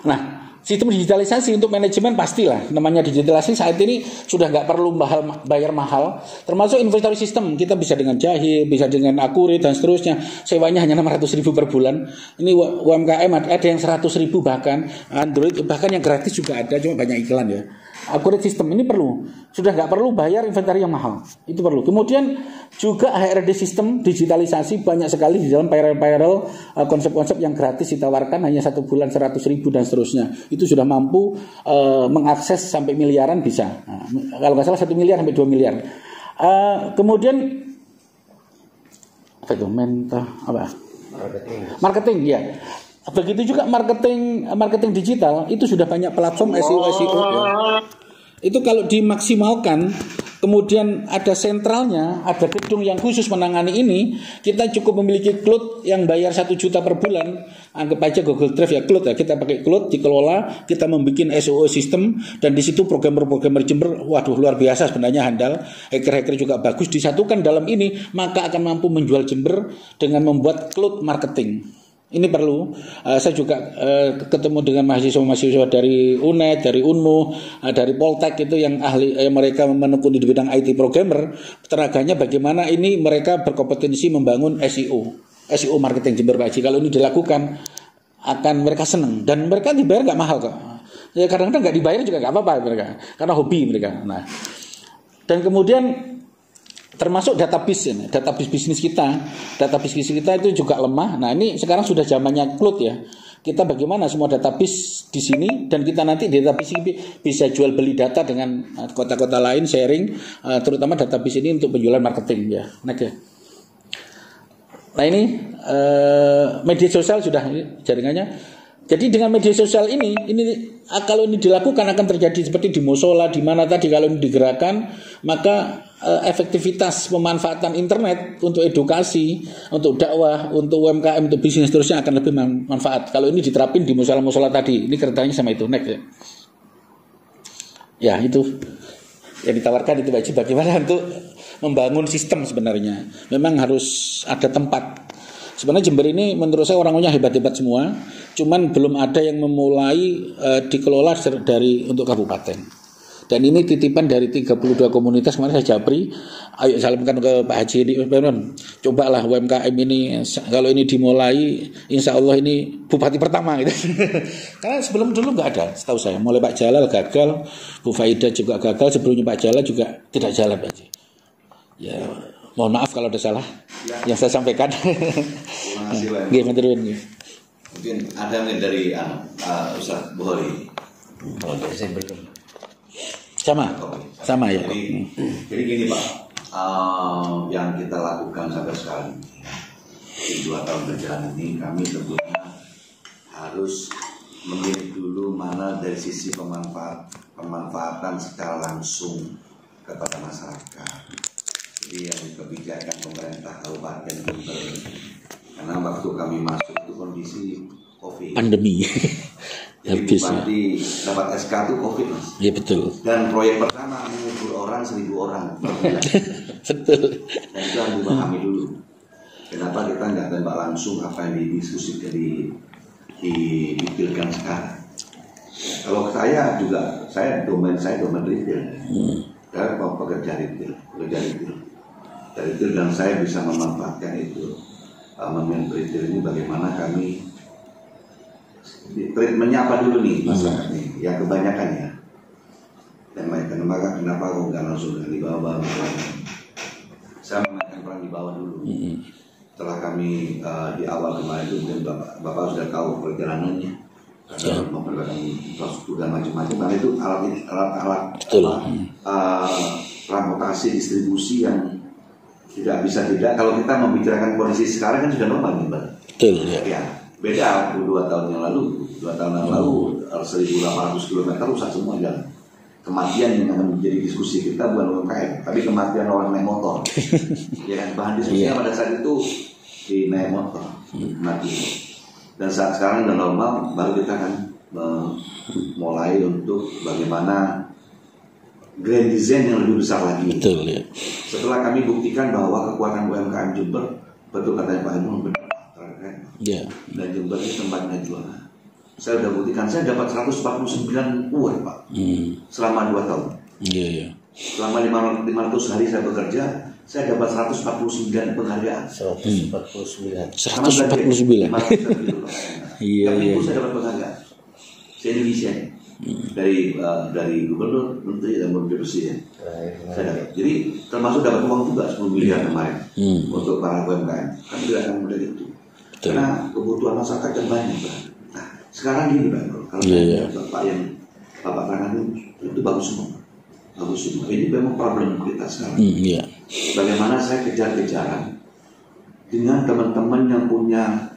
Nah, sistem digitalisasi untuk manajemen pastilah, namanya digitalisasi saat ini sudah nggak perlu bayar mahal, termasuk inventory system kita bisa dengan Jahil, bisa dengan Akurit dan seterusnya, sewanya hanya 600.000 per bulan. Ini UMKM ada yang 100.000 bahkan, Android bahkan yang gratis juga ada, cuma banyak iklan ya. Akurit sistem ini perlu, sudah nggak perlu bayar inventory yang mahal, itu perlu. Kemudian juga HRD sistem digitalisasi banyak sekali di dalam viral konsep-konsep yang gratis ditawarkan hanya 1 bulan 100.000 dan seterusnya. Itu sudah mampu mengakses sampai miliaran bisa. Nah, kalau nggak salah 1 miliar sampai 2 miliar. Kemudian apa itu marketing ya. Begitu juga marketing digital itu sudah banyak platform SEO ya. Itu kalau dimaksimalkan, kemudian ada sentralnya, ada gedung yang khusus menangani ini, kita cukup memiliki cloud yang bayar 1 juta per bulan. Anggap aja Google Drive ya, cloud ya, kita pakai cloud, dikelola, kita membuat SEO sistem, dan di situ programmer Jember, waduh luar biasa sebenarnya handal, hacker juga bagus, disatukan dalam ini, maka akan mampu menjual Jember dengan membuat cloud marketing. Ini perlu. Saya juga ketemu dengan mahasiswa dari UNED, dari UNMU, dari Poltek itu yang ahli, mereka menekuni di bidang IT programmer. Tenaganya bagaimana ini mereka berkompetensi membangun SEO marketing Jember Pak Haji. Kalau ini dilakukan akan mereka senang dan mereka dibayar nggak mahal kok. Ya kadang-kadang nggak dibayar juga nggak apa-apa mereka, karena hobi mereka. Nah, dan kemudian termasuk database bisnis kita itu juga lemah. Nah ini sekarang sudah zamannya cloud ya. Kita bagaimana semua database di sini dan kita nanti database ini bisa jual beli data dengan kota-kota lain sharing, terutama database ini untuk penjualan marketing ya. Nah ini media sosial sudah jaringannya. Jadi dengan media sosial ini kalau ini dilakukan akan terjadi seperti di musola, di mana tadi kalau ini digerakkan, maka efektivitas pemanfaatan internet untuk edukasi, untuk dakwah, untuk UMKM, untuk bisnis terusnya akan lebih manfaat. Kalau ini diterapin di musola-musola tadi, ini keretanya sama itu next ya. Ya itu yang ditawarkan itu bagaimana untuk membangun sistem sebenarnya. Memang harus ada tempat. Sebenarnya Jember ini menurut saya orangnya hebat-hebat semua, cuman belum ada yang memulai dikelola dari untuk kabupaten. Dan ini titipan dari 32 komunitas kemarin saya japri, ayo salamkan ke Pak Haji ini, cobalah UMKM ini, kalau ini dimulai, insya Allah ini bupati pertama gitu. Karena sebelum dulu nggak ada, setahu saya, mulai Pak Jalal gagal, Bu Faidah juga gagal, sebelumnya Pak Jalal juga tidak jalan Pak Haji. Ya, mohon maaf kalau ada salah yang saya sampaikan. Terima kasih Pak. Mungkin ada yang dari Ustaz Bukhari. Saya belum. Sama ya. Jadi gini Pak, yang kita lakukan sampai sekarang di 2 tahun berjalan ini, kami tentunya harus melihat dulu mana dari sisi pemanfaatan secara langsung kepada masyarakat. Jadi yang kebijakan pemerintah Kabupaten Jember, karena waktu kami masuk itu kondisi COVID, pandemi. Jadi bupati dapat SK itu COVID Mas. Iya betul. Dan proyek pertama mengubur orang 1.000 orang per bulan. Betul. Dan itu harus dipahami dulu. Kenapa kita nggak tembak langsung apa yang didiskusikan dipikirkan sekarang. Kalau saya juga, domain retail. Saya pekerja retail. Dari retail dan saya bisa memanfaatkan itu. Momen retail ini bagaimana kami treatmentnya apa dulu nih masyarakat nih, yang kebanyakan ya. Dan kenapa kok nggak langsung di bawah? Saya memainkan peran di bawah dulu. Setelah kami di awal kemarin itu mungkin bapak sudah tahu perjalanannya. karena memerlukan infrastruktur dan macam-macam. Karena itu alat transportasi distribusi yang tidak bisa kalau kita membicarakan kondisi sekarang kan sudah normal nih, Mbak. Betul ya. Ya, beda 2 tahun yang lalu. 2 tahun yang lalu 1.800 km rusak semua jalan. Kematian yang akan menjadi diskusi kita bukan UMKM, tapi kematian orang naik motor. Ya kan, bahan diskusinya pada saat itu di naik motor mati. Dan saat sekarang udah normal, baru kita akan mulai untuk bagaimana grand design yang lebih besar lagi. Betul ya. Setelah kami buktikan bahwa kekuatan UMKM Jember, betul katanya Pak Imam, benar. Ya. Dan Jember itu tempatnya jualan. Saya sudah buktikan, saya dapat 149 award, Pak. Selama 2 tahun. Iya, iya. Selama 500 hari saya bekerja, saya dapat 149 penghargaan. 149. 149. Iya, tapi iya. itu saya dapat penghargaan se-Indonesia dari gubernur, menteri dan menteri presiden. Saya dapat. Jadi termasuk dapat uang juga 10 miliar kemarin untuk para UMKM. Kan tidak akan mudah itu. Karena kebutuhan masyarakat yang banyak, Pak. Nah, sekarang gini, Pak, kalau Bapak tangani itu bagus semua. Bagus semua. Ini memang problem kita sekarang. Bagaimana saya kejar-kejaran dengan teman-teman yang punya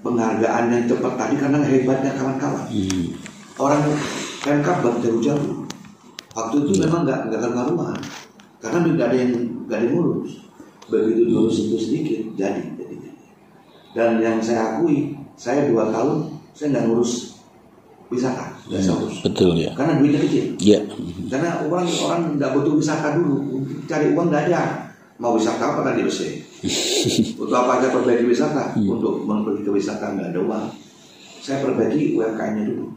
penghargaan yang cepat tadi karena hebatnya kawan-kawan. Orang Pemkab baru jauh-jauh. Waktu itu memang nggak karuan, karena nggak ada yang ngurus. Begitu diurus itu sedikit, jadi. Dan yang saya akui, saya 2 tahun saya nggak ngurus wisata, nggak urus. Betul ya. Karena duitnya kecil. Iya. Karena orang nggak butuh wisata dulu, cari uang nggak ada. Mau wisata apa tadi bersih? Untuk apa aja perbaiki wisata? Untuk pergi ke wisata nggak ada uang. Saya perbaiki UMKM-nya dulu.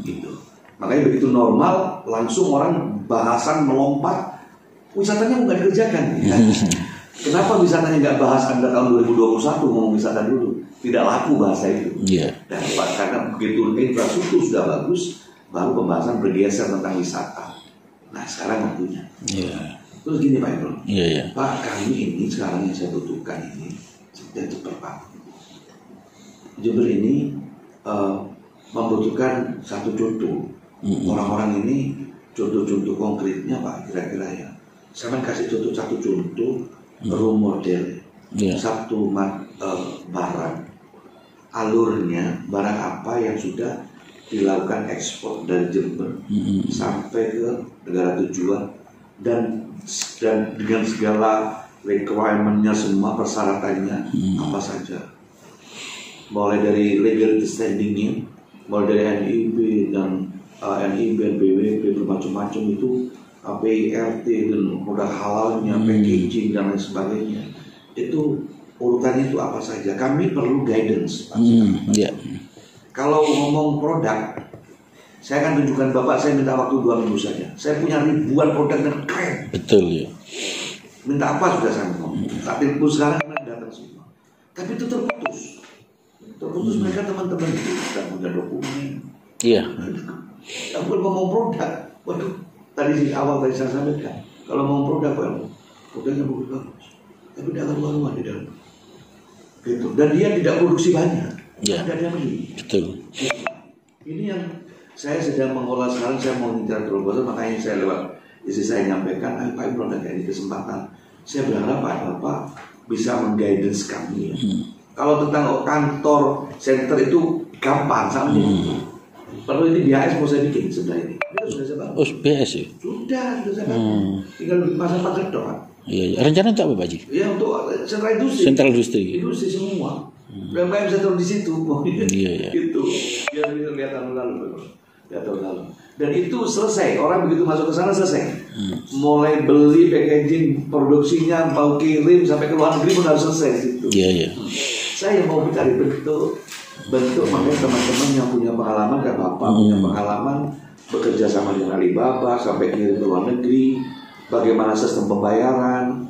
Gitu. Makanya begitu normal, langsung orang bahasan melompat, wisatanya nggak dikerjakan. Kenapa wisatanya nggak bahas Anda tahun 2021 ngomong wisata dulu? Tidak laku bahasa itu. Dan karena begitu infrastruktur sudah bagus, baru pembahasan bergeser tentang wisata. Nah sekarang waktunya. Terus gini Pak Ibro, Pak kami ini sekarang yang saya butuhkan ini dan cepat Pak. Jember ini membutuhkan satu contoh. Orang-orang ini contoh-contoh konkretnya Pak kira-kira ya. Saya kasih satu contoh role model satu barang, alurnya barang apa yang sudah dilakukan ekspor dari Jember sampai ke negara tujuan dan dengan segala requirement-nya semua, persyaratannya apa saja, mulai dari legal standing-nya, mulai dari NIB dan BWP bermacam-macam itu, PIRT dan produk halalnya, packaging dan lain sebagainya. Itu urutannya itu apa saja. Kami perlu guidance. Kalau ngomong produk, saya akan tunjukkan Bapak, saya minta waktu 2 minggu saja. Saya punya ribuan produk yang keren. Betul ya. Minta apa sudah saya ngomong. Tapi sekarang datang semua. Tapi itu terputus. Mereka teman-teman itu tidak punya dokumen. Iya. Yang ngomong produk. Waduh, tadi awal saya sampaikan. Kalau ngomong produk, produknya bagus. Tapi tidak keluar-keluar di dalam. Gitu. Dan dia tidak produksi banyak. Tidak ada beli. Betul. Ini yang saya sedang mengolah sekarang. Saya mau bicara terus, makanya saya lewat istri saya nyampaikan, Pak Ibro ada ini kesempatan. Saya berharap Bapak bisa mengguidance kami. Kalau tentang kantor center itu gampang, sama perlu ini BAS mau saya bikin sebenarnya ini. Sudah saya bangun. BAS ya? Sudah saya bangun. Tinggal masa paket doang. Iya. Rencana untuk apa Pak Haji? Ya untuk sentral industri. Sentral industri. Industri semua. UMKM bisa turun di situ. Iya. Itu biar lihat tahun lalu. Dan itu selesai. Orang begitu masuk ke sana selesai. Mulai beli packaging, produksinya, mau kirim sampai ke luar negeri pun harus selesai situ. Iya. Saya mau cari bentuk makanya teman-teman yang punya pengalaman, kayak Bapak punya pengalaman bekerja sama dengan Alibaba sampai kirim ke luar negeri, bagaimana sistem pembayaran,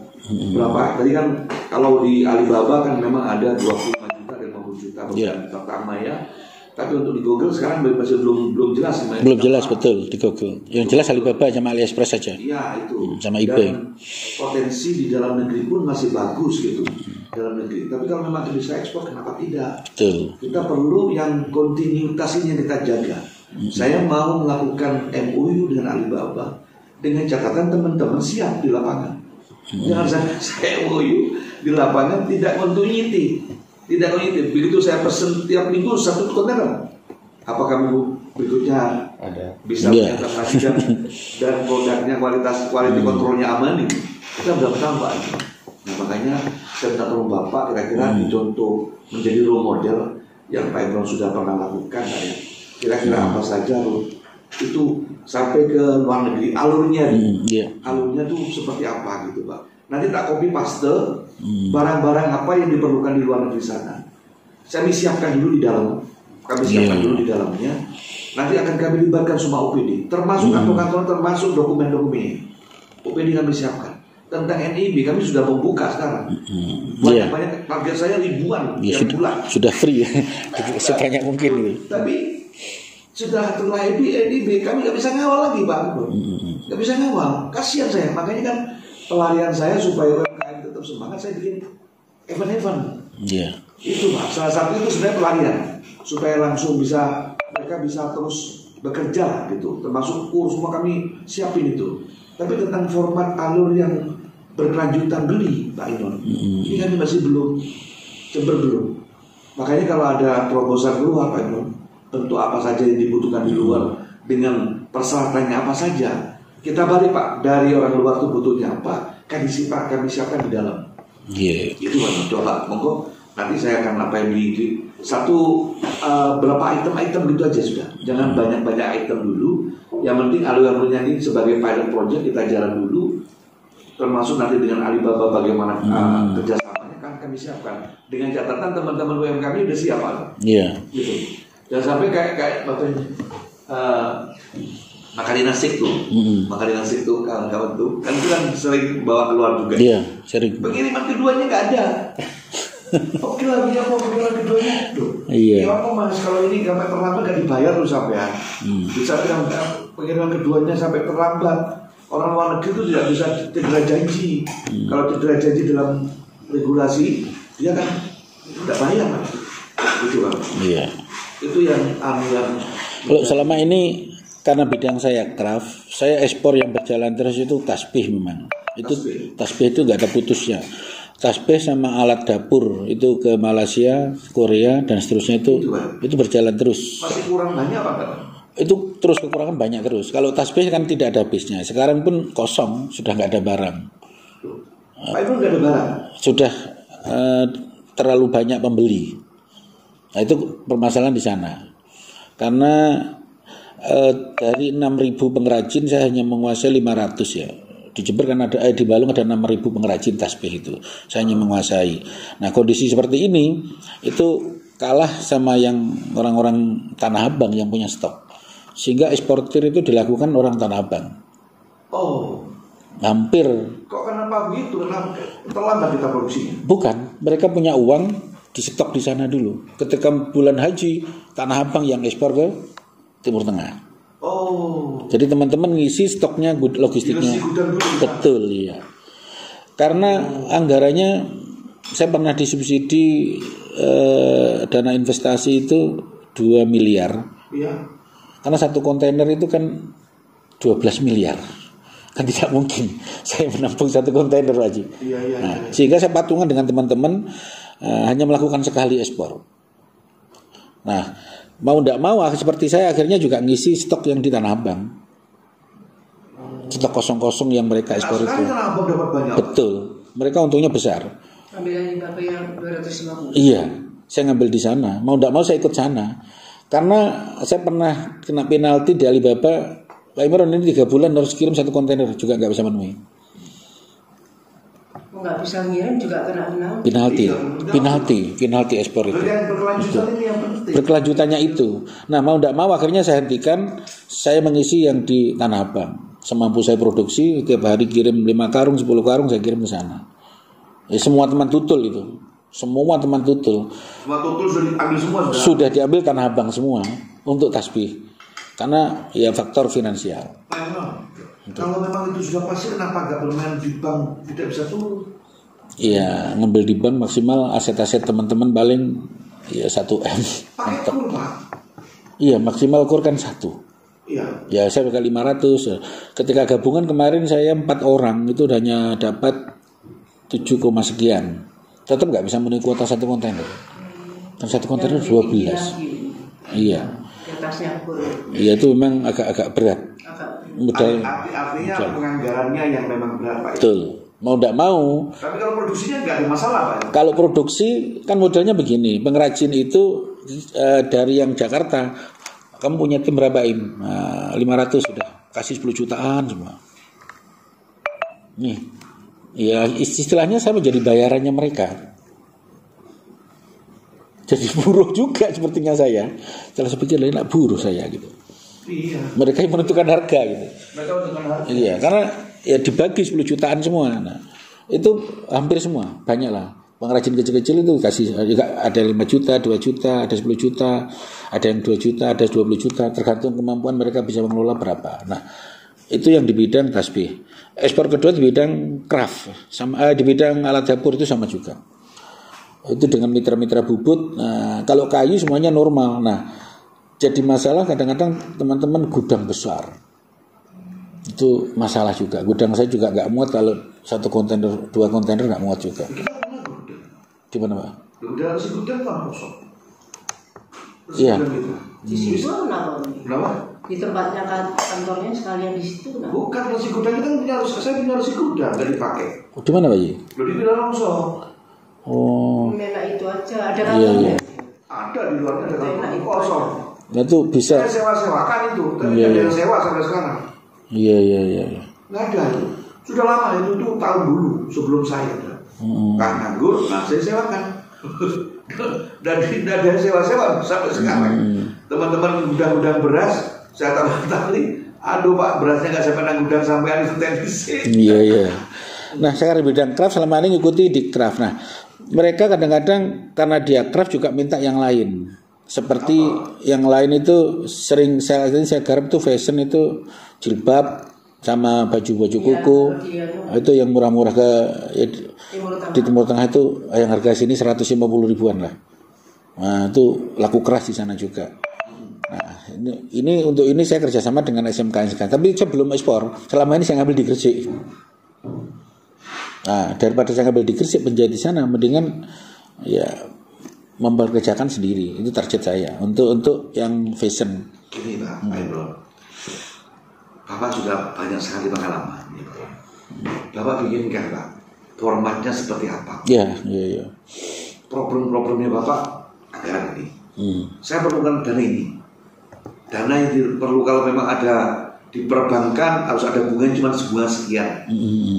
berapa tadi kan kalau di Alibaba kan memang ada 25 juta dan 50 juta pertama ya. Tapi untuk di Google sekarang masih belum jelas. Belum jelas betul di Google. Yang jelas Alibaba sama AliExpress saja. Iya itu. Sama eBay. Dan potensi di dalam negeri pun masih bagus gitu. dalam negeri. Tapi kalau memang bisa ekspor, kenapa tidak? Betul. Kita perlu yang kontinuitas ini yang kita jaga. Saya mau melakukan MOU dengan Alibaba dengan catatan teman-teman siap di lapangan. Jangan saya MOU di lapangan tidak continuity. Begitu saya pesen tiap minggu 1 kontainer. Apakah minggu berikutnya Ada. bisa mengintegrasikan dan produknya quality controlnya aman nih? Kita udah bertambah. Nah makanya saya minta tolong Bapak kira-kira dicontoh menjadi role model yang Pak Imron sudah pernah lakukan ya. Kira-kira apa saja loh itu sampai ke luar negeri alurnya tuh seperti apa gitu Pak. Nanti tak copy paste barang-barang apa yang diperlukan di luar negeri sana. Kami siapkan dulu di dalam. Kami siapkan dulu di dalamnya. Nanti akan kami libatkan semua OPD, termasuk kantor-kantor, termasuk dokumen-dokumen. OPD kami siapkan. Tentang NIB kami sudah membuka sekarang. Banyak target saya ribuan tiap bulan. Sudah free ya. Sebanyak mungkin. Tapi sudah setelah NIB kami nggak bisa ngawal lagi Pak. Nggak bisa ngawal. Kasihan saya. Makanya kan pelarian saya supaya UMKM tetap semangat, saya bikin event-event. Itu Pak. Salah satu itu sebenarnya pelarian supaya langsung mereka bisa terus bekerja gitu. Termasuk semua kami siapin itu. Tapi tentang format alur yang berkelanjutan beli Pak Imron, ini kan masih belum. Makanya kalau ada proposal keluar Pak Imron, bentuk apa saja yang dibutuhkan di luar dengan persyaratannya apa saja, kita balik Pak dari orang luar itu butuhnya apa, kami siapkan di dalam. Itu Pak, coba monggo nanti saya akan apa yang di satu berapa item gitu aja sudah, jangan banyak item dulu. Yang penting alur-alurnya ini sebagai pilot project kita jalan dulu, termasuk nanti dengan Alibaba bagaimana kerjasamanya kan kami siapkan dengan catatan teman-teman UMKM udah siap Pak. Gitu. Dan sampai kayak bapaknya Makarina Sik tuh kawan-kawan tuh kan itu kan sering bawa keluar juga. Sering. Pengiriman keduanya nggak ada. Oke lah, pengiriman keduanya. Orang Mas kalau ini sampai terlambat nggak dibayar tuh sampean. Bisa pengiriman keduanya sampai terlambat. Orang luar negeri itu tidak bisa cedera janji. Kalau cedera janji dalam regulasi, dia kan tidak bayar. Itu kan. Itu yang kalau selama ini karena bidang saya craft, saya ekspor yang berjalan terus itu tasbih memang. Itu tasbih itu nggak ada putusnya. Tasbih sama alat dapur itu ke Malaysia, Korea dan seterusnya itu berjalan terus. Masih kurang banyak apa enggak? Itu terus kekurangan banyak terus. Kalau tasbih kan tidak ada habisnya. Sekarang pun kosong, sudah nggak ada barang. Pak Ibu nggak ada barang. Sudah terlalu banyak pembeli. Nah, itu permasalahan di sana. Karena dari 6.000 pengrajin saya hanya menguasai 500 ya. Di Jember kan ada di Balung ada 6.000 pengrajin tasbih itu. Saya hanya menguasai. Nah, kondisi seperti ini itu kalah sama yang orang-orang Tanah Abang yang punya stok. Sehingga eksportir itu dilakukan orang Tanah Abang. Hampir. Kok kenapa begitu? Kenapa terlambat kita produksinya? Bukan, mereka punya uang di stok di sana dulu. Ketika bulan haji, Tanah Abang yang ekspor ke Timur Tengah. Jadi teman-teman ngisi stoknya logistiknya. Betul, iya. Karena anggarannya saya pernah disubsidi dana investasi itu 2 miliar. Karena satu kontainer itu kan 12 miliar. Kan tidak mungkin saya menampung satu kontainer aja. Nah, sehingga saya patungan dengan teman-teman hanya melakukan sekali ekspor. Nah, mau tidak mau seperti saya akhirnya juga ngisi stok yang di Tanah Abang. Stok kosong-kosong yang mereka ekspor itu. Betul. Mereka untungnya besar. Ambil yang 250. Iya, saya ngambil di sana. Mau tidak mau saya ikut sana. Karena saya pernah kena penalti di Alibaba. Pak Imron ini 3 bulan harus kirim 1 kontainer juga nggak bisa memenuhi. Nggak bisa ngirim juga kena penalti ekspor itu. Berkelanjutannya itu. Nah, mau tidak mau akhirnya saya hentikan. Saya mengisi yang di Tanah Abang. Semampu saya produksi, tiap hari kirim 5 karung, 10 karung saya kirim ke sana. Semua teman tutul itu. Semua teman tutul. Semua tutul sudah diambil semua. Sudah diambil Tanah Abang semua untuk tasbih. Karena ya faktor finansial. Kalau memang itu sudah pasti, kenapa nggak bermain di bank tidak bisa turun? Iya, ngambil di bank maksimal aset-aset teman-teman paling ya 1 M. Pakai kur, Pak. Iya, maksimal kur kan 1. Iya. Ya saya pakai 500. Ketika gabungan kemarin saya 4 orang itu hanya dapat 7, sekian. Tetap nggak bisa memenuhi kuota 1 kontainer. Dan 1 kontainer 12. Iya. Iya itu memang agak berat. Modal. Artinya penganggarannya yang memang berat, Pak. Betul. Mau tidak mau. Tapi kalau produksinya nggak ada masalah, Pak. Kalau produksi kan modelnya begini, pengrajin itu dari yang Jakarta, kamu punya tim berapa Im? 500 sudah, kasih 10 jutaan semua. Nih, ya istilahnya saya menjadi bayarannya mereka. Jadi buruh juga sepertinya saya. Setelah saya pikir enak buruh saya gitu. Iya. Mereka yang menentukan harga gitu. Mereka menentukan harga. Iya, karena ya dibagi 10 jutaan semua. Nah, itu hampir semua, banyak lah. Pengrajin kecil-kecil itu kasih juga ada 5 juta, 2 juta, ada 10 juta, ada yang 2 juta, ada 20 juta, tergantung kemampuan mereka bisa mengelola berapa. Nah, itu yang di bidang tasbih. Ekspor kedua di bidang craft, sama di bidang alat dapur itu sama juga. Itu dengan mitra-mitra bubut. Nah, kalau kayu semuanya normal. Nah, jadi masalah kadang-kadang teman-teman gudang besar. Itu masalah juga. Gudang saya juga nggak muat kalau 1 kontainer, 2 kontainer nggak muat juga. Di mana Pak? Udah harus gudang kan kosong. Iya. Di situ kenapa? Kenapa? Di tempatnya kantornya sekalian di situ kenapa? Bukan nasi gudang kita punya saya punya nasi gudang nggak dipakai. Di mana Pak Ji? Lo di bidang kosong. Oh. Memang itu aja. Ada Iya, kantornya. iya. Ada di luarnya ada kantor kosong. Nah itu bisa. Saya sewa-sewakan itu, tapi Iya, ada iya. yang sewa sampai sekarang. Iya. Nggak ada itu. Sudah lama itu tahun dulu sebelum saya ada. Kang nganggur, nah saya sewakan. Dan tidak ada sewa-sewa sampai sekarang. Teman-teman gudang-gudang beras, saya tawari, aduh Pak berasnya nggak sampai gudang sampai ada tendensi. Iya. Nah sekarang di bidang craft selama ini ngikuti di craft. Nah mereka kadang-kadang karena dia craft juga minta yang lain. Seperti yang lain itu sering saya garap tuh fashion itu jilbab sama baju-baju kuku. Itu yang murah-murah ke ya, di Timur Tengah itu yang harga sini 150 ribuan lah. Nah itu laku keras di sana juga. Nah ini untuk ini saya kerjasama dengan SMK. Tapi saya belum ekspor. Selama ini saya ngambil di Gresik. Nah daripada saya ngambil di Gresik penjahit di sana, mendingan ya memperkerjakan sendiri. Itu target saya untuk yang fashion. Gini Pak Imron, Bapak juga banyak sekali pengalaman. Bapak bikinkan Pak formatnya seperti apa? Iya. Problem-problemnya Bapak anggaran ini. Saya perlukan dana ini. Dana yang perlu kalau memang ada di perbankan harus ada bunganya cuma sebulan sekian,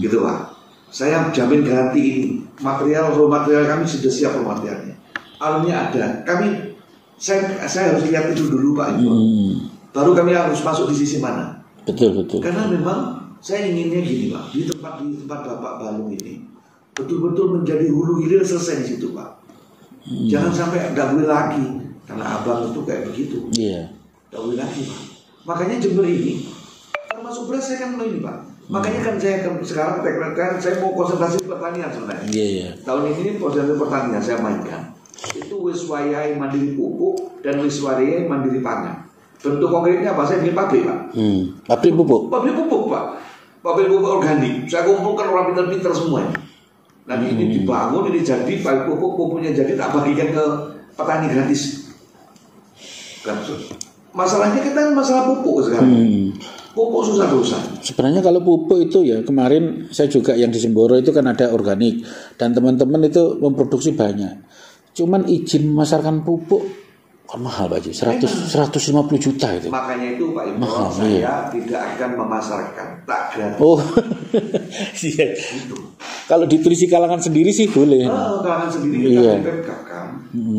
gitu Pak. Saya jamin garansi ini. Raw material kami sudah siap raw materialnya. Alumnya ada. Saya harus lihat itu dulu Pak Ibu. Baru kami harus masuk di sisi mana. Betul. Karena memang saya inginnya gini Pak, di tempat Bapak Balung ini betul-betul menjadi hulu hilir selesai di situ Pak. Jangan sampai nggak boleh lagi karena abang itu kayak begitu. Iya. Nggak boleh lagi Pak. Makanya Jember ini termasuk beras saya kan ini Pak. Makanya kan saya sekarang saya mau konsentrasi pertanian sebenarnya. Iya. Tahun ini konsentrasi pertanian saya mainkan. Itu Wiswayai mandiri pupuk dan Wiswayai mandiri pangan. Bentuk konkretnya apa? Saya bikin pabrik Pak. Pabrik pupuk. Pabrik pupuk Pak. Pabrik pupuk organik. Saya kumpulkan orang pintar-pintar semuanya. Nanti ini dibangun, ini jadi pabrik pupuknya jadi tak bagikan ke petani gratis. Masalahnya kita masalah pupuk sekarang. Pupuk susah. Sebenarnya kalau pupuk itu ya kemarin saya juga yang di Semboro itu kan ada organik dan teman-teman itu memproduksi banyak. Cuman izin memasarkan pupuk kan mahal Pak Ji, 150 juta itu. Makanya itu Pak Ibu, saya tidak akan memasarkan, tak gratis. Oh, iya. Gitu. Kalau ditulis kalangan sendiri sih boleh. Kalangan sendiri kita PPK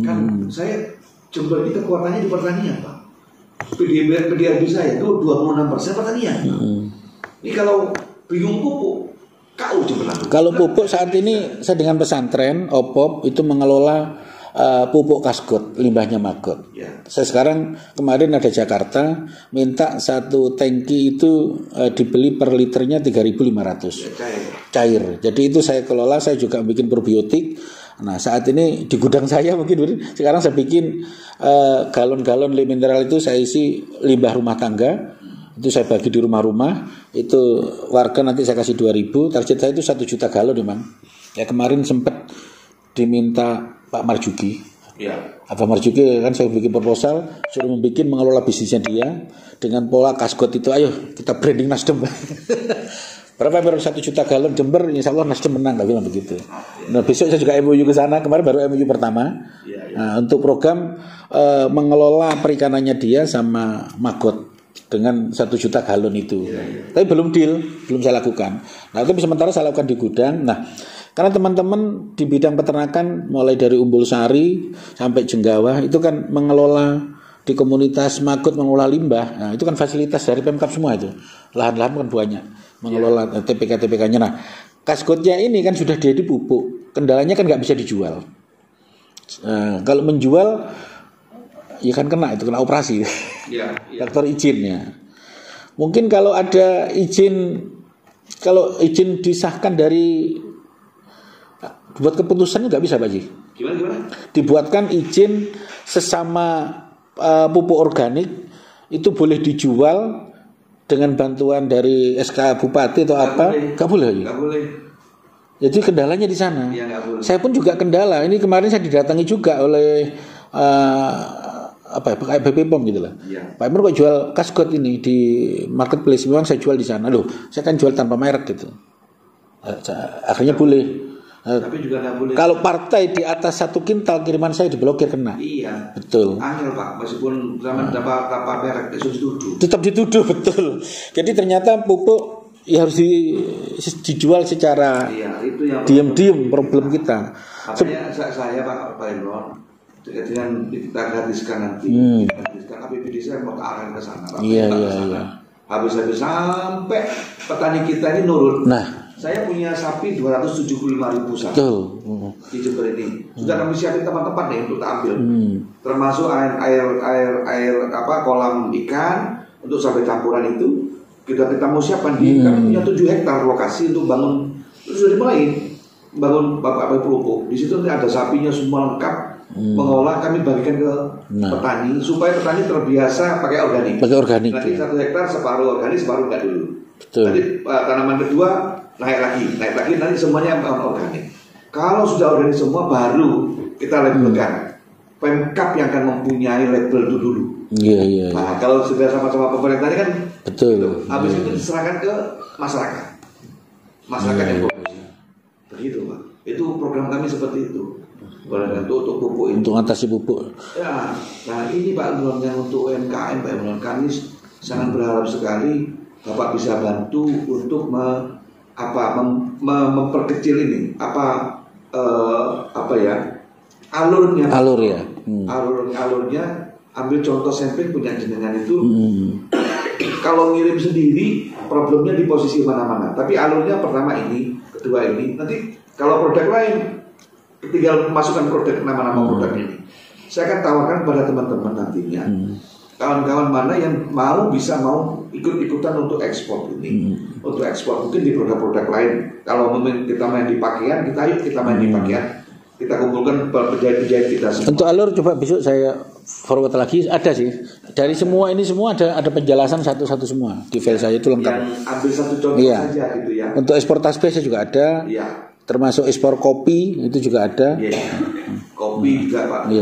kan saya Jember ini kekuatannya di pertanian Pak. PDRB saya itu 26% pertanian. Ini kalau bingung pupuk, kau Jember. Kalau pupuk saat ini saya dengan pesantren OPOP itu mengelola pupuk kasgot, limbahnya maggot. Ya. Saya sekarang kemarin ada Jakarta minta satu tangki itu dibeli per liternya 3.500 cair. Jadi itu saya kelola, saya juga bikin probiotik. Nah saat ini di gudang saya mungkin sekarang saya bikin galon-galon mineral itu saya isi limbah rumah tangga. Itu saya bagi di rumah-rumah. Itu warga nanti saya kasih 2.000. Target saya itu 1 juta galon memang. Ya kemarin sempat diminta Pak Marjuki. Ya. Pak Marjuki kan saya bikin proposal suruh membuat mengelola bisnisnya dia dengan pola kasgot itu. Ayo kita branding Nasdem. Berapa baru 1 juta galon Jember, insya Allah Nasdem menang, tak bilang begitu. Nah besok saya juga MOU ke sana, kemarin baru MOU pertama. Nah, untuk program mengelola perikanannya dia sama maggot dengan 1 juta galon itu. Tapi belum saya lakukan. Nah itu sementara saya lakukan di gudang. Nah karena teman-teman di bidang peternakan mulai dari Umbul Sari sampai Jenggawah itu kan mengelola di komunitas maggot, mengelola limbah. Nah itu kan fasilitas dari Pemkab semua itu. Lahan-lahan kan banyak mengelola TPK-TPK-nya. Nah kasgotnya ini kan sudah jadi pupuk. Kendalanya kan nggak bisa dijual. Kalau menjual ya kan kena operasi. Faktor izinnya. Mungkin kalau ada izin disahkan dari buat keputusannya nggak bisa Pak Ji. Gimana? Dibuatkan izin sesama pupuk organik itu boleh dijual dengan bantuan dari SK Bupati atau nggak boleh. Jadi kendalanya di sana. Ya, saya pun juga kendala. Ini kemarin saya didatangi juga oleh BP POM gitu lah. Ya. Pak Emir kok jual kasgot ini di marketplace, memang saya jual di sana. Loh, saya kan jual tanpa merek gitu. Akhirnya boleh. Tapi juga nggak boleh. Kalau partai di atas 1 kintal kiriman saya diblokir kena. Iya. Betul. Angel Pak, meskipun sama dapat merek itu dituduh. Tetap dituduh betul. Jadi ternyata pupuk ya harus dijual secara itu yang diam-diam problem kita. Makanya saya Pak Imron dengan kita gratiskan nanti, gratiskan APBD saya mau arahkan ke sana. Iya. Habis sampai petani kita ini nurut. Nah. Saya punya sapi 275.000 sapi di Jember ini. Sudah kami siapin tempat-tempat nih untuk ambil. Termasuk air kolam ikan untuk sampai campuran itu kita mau siapkan di kami punya 7 hektar lokasi untuk bangun. Terus sudah dimulai bangun bapak pupuk. Di situ nanti ada sapinya semua lengkap. Mengolah kami bagikan ke petani supaya petani terbiasa pakai organik. Nanti 1 hektar separuh organik, separuh enggak dulu. Nanti tanaman kedua naik lagi nanti semuanya organik. Kalau sudah organik semua baru kita labelkan. Pemkab yang akan mempunyai label itu dulu. Iya. Nah, kalau sudah sama-sama pemerintah ini kan betul. Gitu. Habis itu diserahkan ke masyarakat. Masyarakat yang produksi. Begitu, Pak. Itu program kami seperti itu. Untuk pupuk itu. Untuk atasi pupuk. Ya. Nah, ini Pak Imron yang untuk UMKM Pak Imron, kami sangat berharap sekali Bapak bisa bantu untuk memperkecil ini alurnya. Alurnya ambil contoh sampling punya jenengan itu. Kalau ngirim sendiri problemnya di posisi mana-mana. Tapi alurnya pertama ini, kedua ini. Nanti kalau produk lain tinggal masukkan produk nama-nama produk ini. Saya akan tawarkan pada teman-teman nantinya. Kawan-kawan mana yang mau ikut-ikutan untuk ekspor ini, untuk ekspor mungkin di produk-produk lain. Kalau kita main di pakaian, kita main di pakaian, kita kumpulkan penjahit-penjahit kita semua. Untuk alur coba besok saya forward lagi, ada sih dari semua ada penjelasan satu-satu semua di file saya itu lengkap. Yang ambil satu contoh saja gitu ya. Untuk ekspor tasbih saya juga ada, termasuk ekspor kopi itu juga ada. Kopi juga Pak.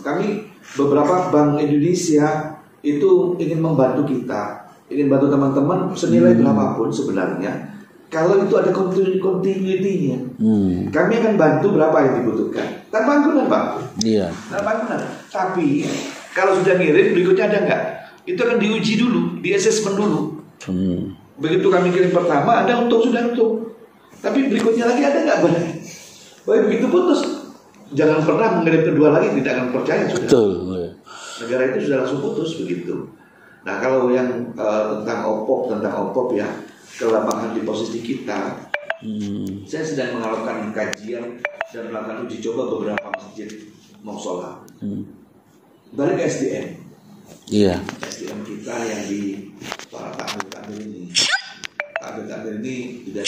Kami beberapa bank Indonesia itu ingin membantu kita, ingin bantu teman-teman senilai berapapun sebenarnya. Kalau itu ada continuity-nya, kami akan bantu berapa yang dibutuhkan. Tanpa anggunan Pak. Iya. Tanpa anggunan. Tapi kalau sudah ngirim berikutnya ada enggak? Itu akan diuji dulu, di assessment dulu. Begitu kami kirim pertama ada sudah untuk. Tapi berikutnya lagi ada enggak? Begitu putus. Jangan pernah mengirim kedua lagi, tidak akan percaya sudah. Betul. Negara itu sudah langsung putus begitu. Nah kalau yang tentang opop ya, kelemahan di posisi kita, saya sedang melakukan kajian dan melakukan uji coba beberapa masjid mau sholat. Balik ke SDM. Iya. SDM kita yang di para takmir ini. Takmir ini tidak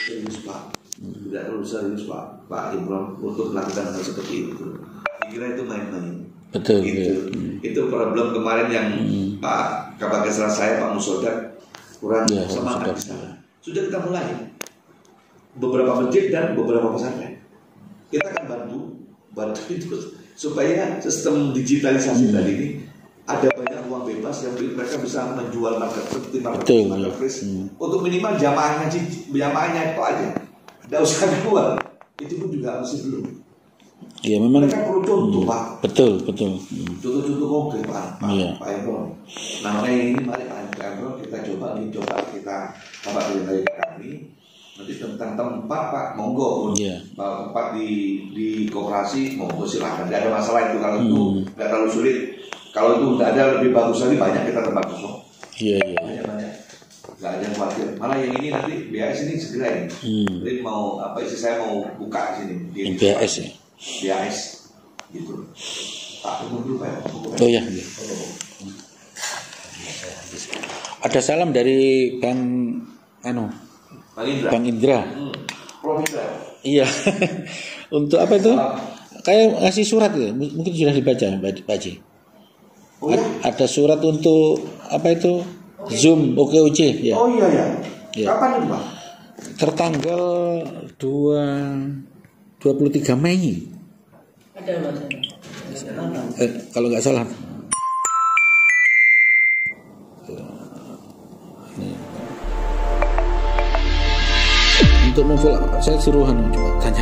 serius Pak. Tidak terlalu serius Pak Imron untuk melakukan hal seperti itu. Kira itu main-main. Betul. Itu problem kemarin yang Pak Kapolres saya Pak Musodak kurang semangat di sana. Sudah kita mulai beberapa masjid dan beberapa pesantren. Kita akan bantu itu supaya sistem digitalisasi tadi ini ada banyak uang bebas yang mereka bisa menjual marketplace untuk minimal jamaahnya itu aja. Tidak usah keluar. Itu pun juga masih belum. Ya memang. Mereka perlu contoh Pak. Betul. Contoh-contoh konkret Pak Imron. Namanya ini mari Pak Imron kita coba kita tambah dari kami. Nanti tentang tempat Pak monggo. Tempat di koperasi monggo silakan. Tidak ada masalah itu kalau itu tidak terlalu sulit. Kalau itu tidak ada lebih bagus lagi banyak kita tempat kosong. Iya. Banyak. Gak ada yang khawatir. Malah yang ini nanti BAS ini segera ini. Jadi mau saya mau buka sini. BAS ya. BAS gitu. Pak dulu Pak. Oh ya. Ada salam dari Bang Indra. Prof Indra. Iya. Untuk apa itu? Kayak ngasih surat ya. Mungkin sudah dibaca Pak Haji. Oh, ya? Ada surat untuk apa itu? Zoom OKOC ya. Oh iya. Ya. Kapan itu Pak? Tertanggal 23 Mei. Ada Mas. Kalau nggak salah. Untuk saya suruhan coba tanyakan.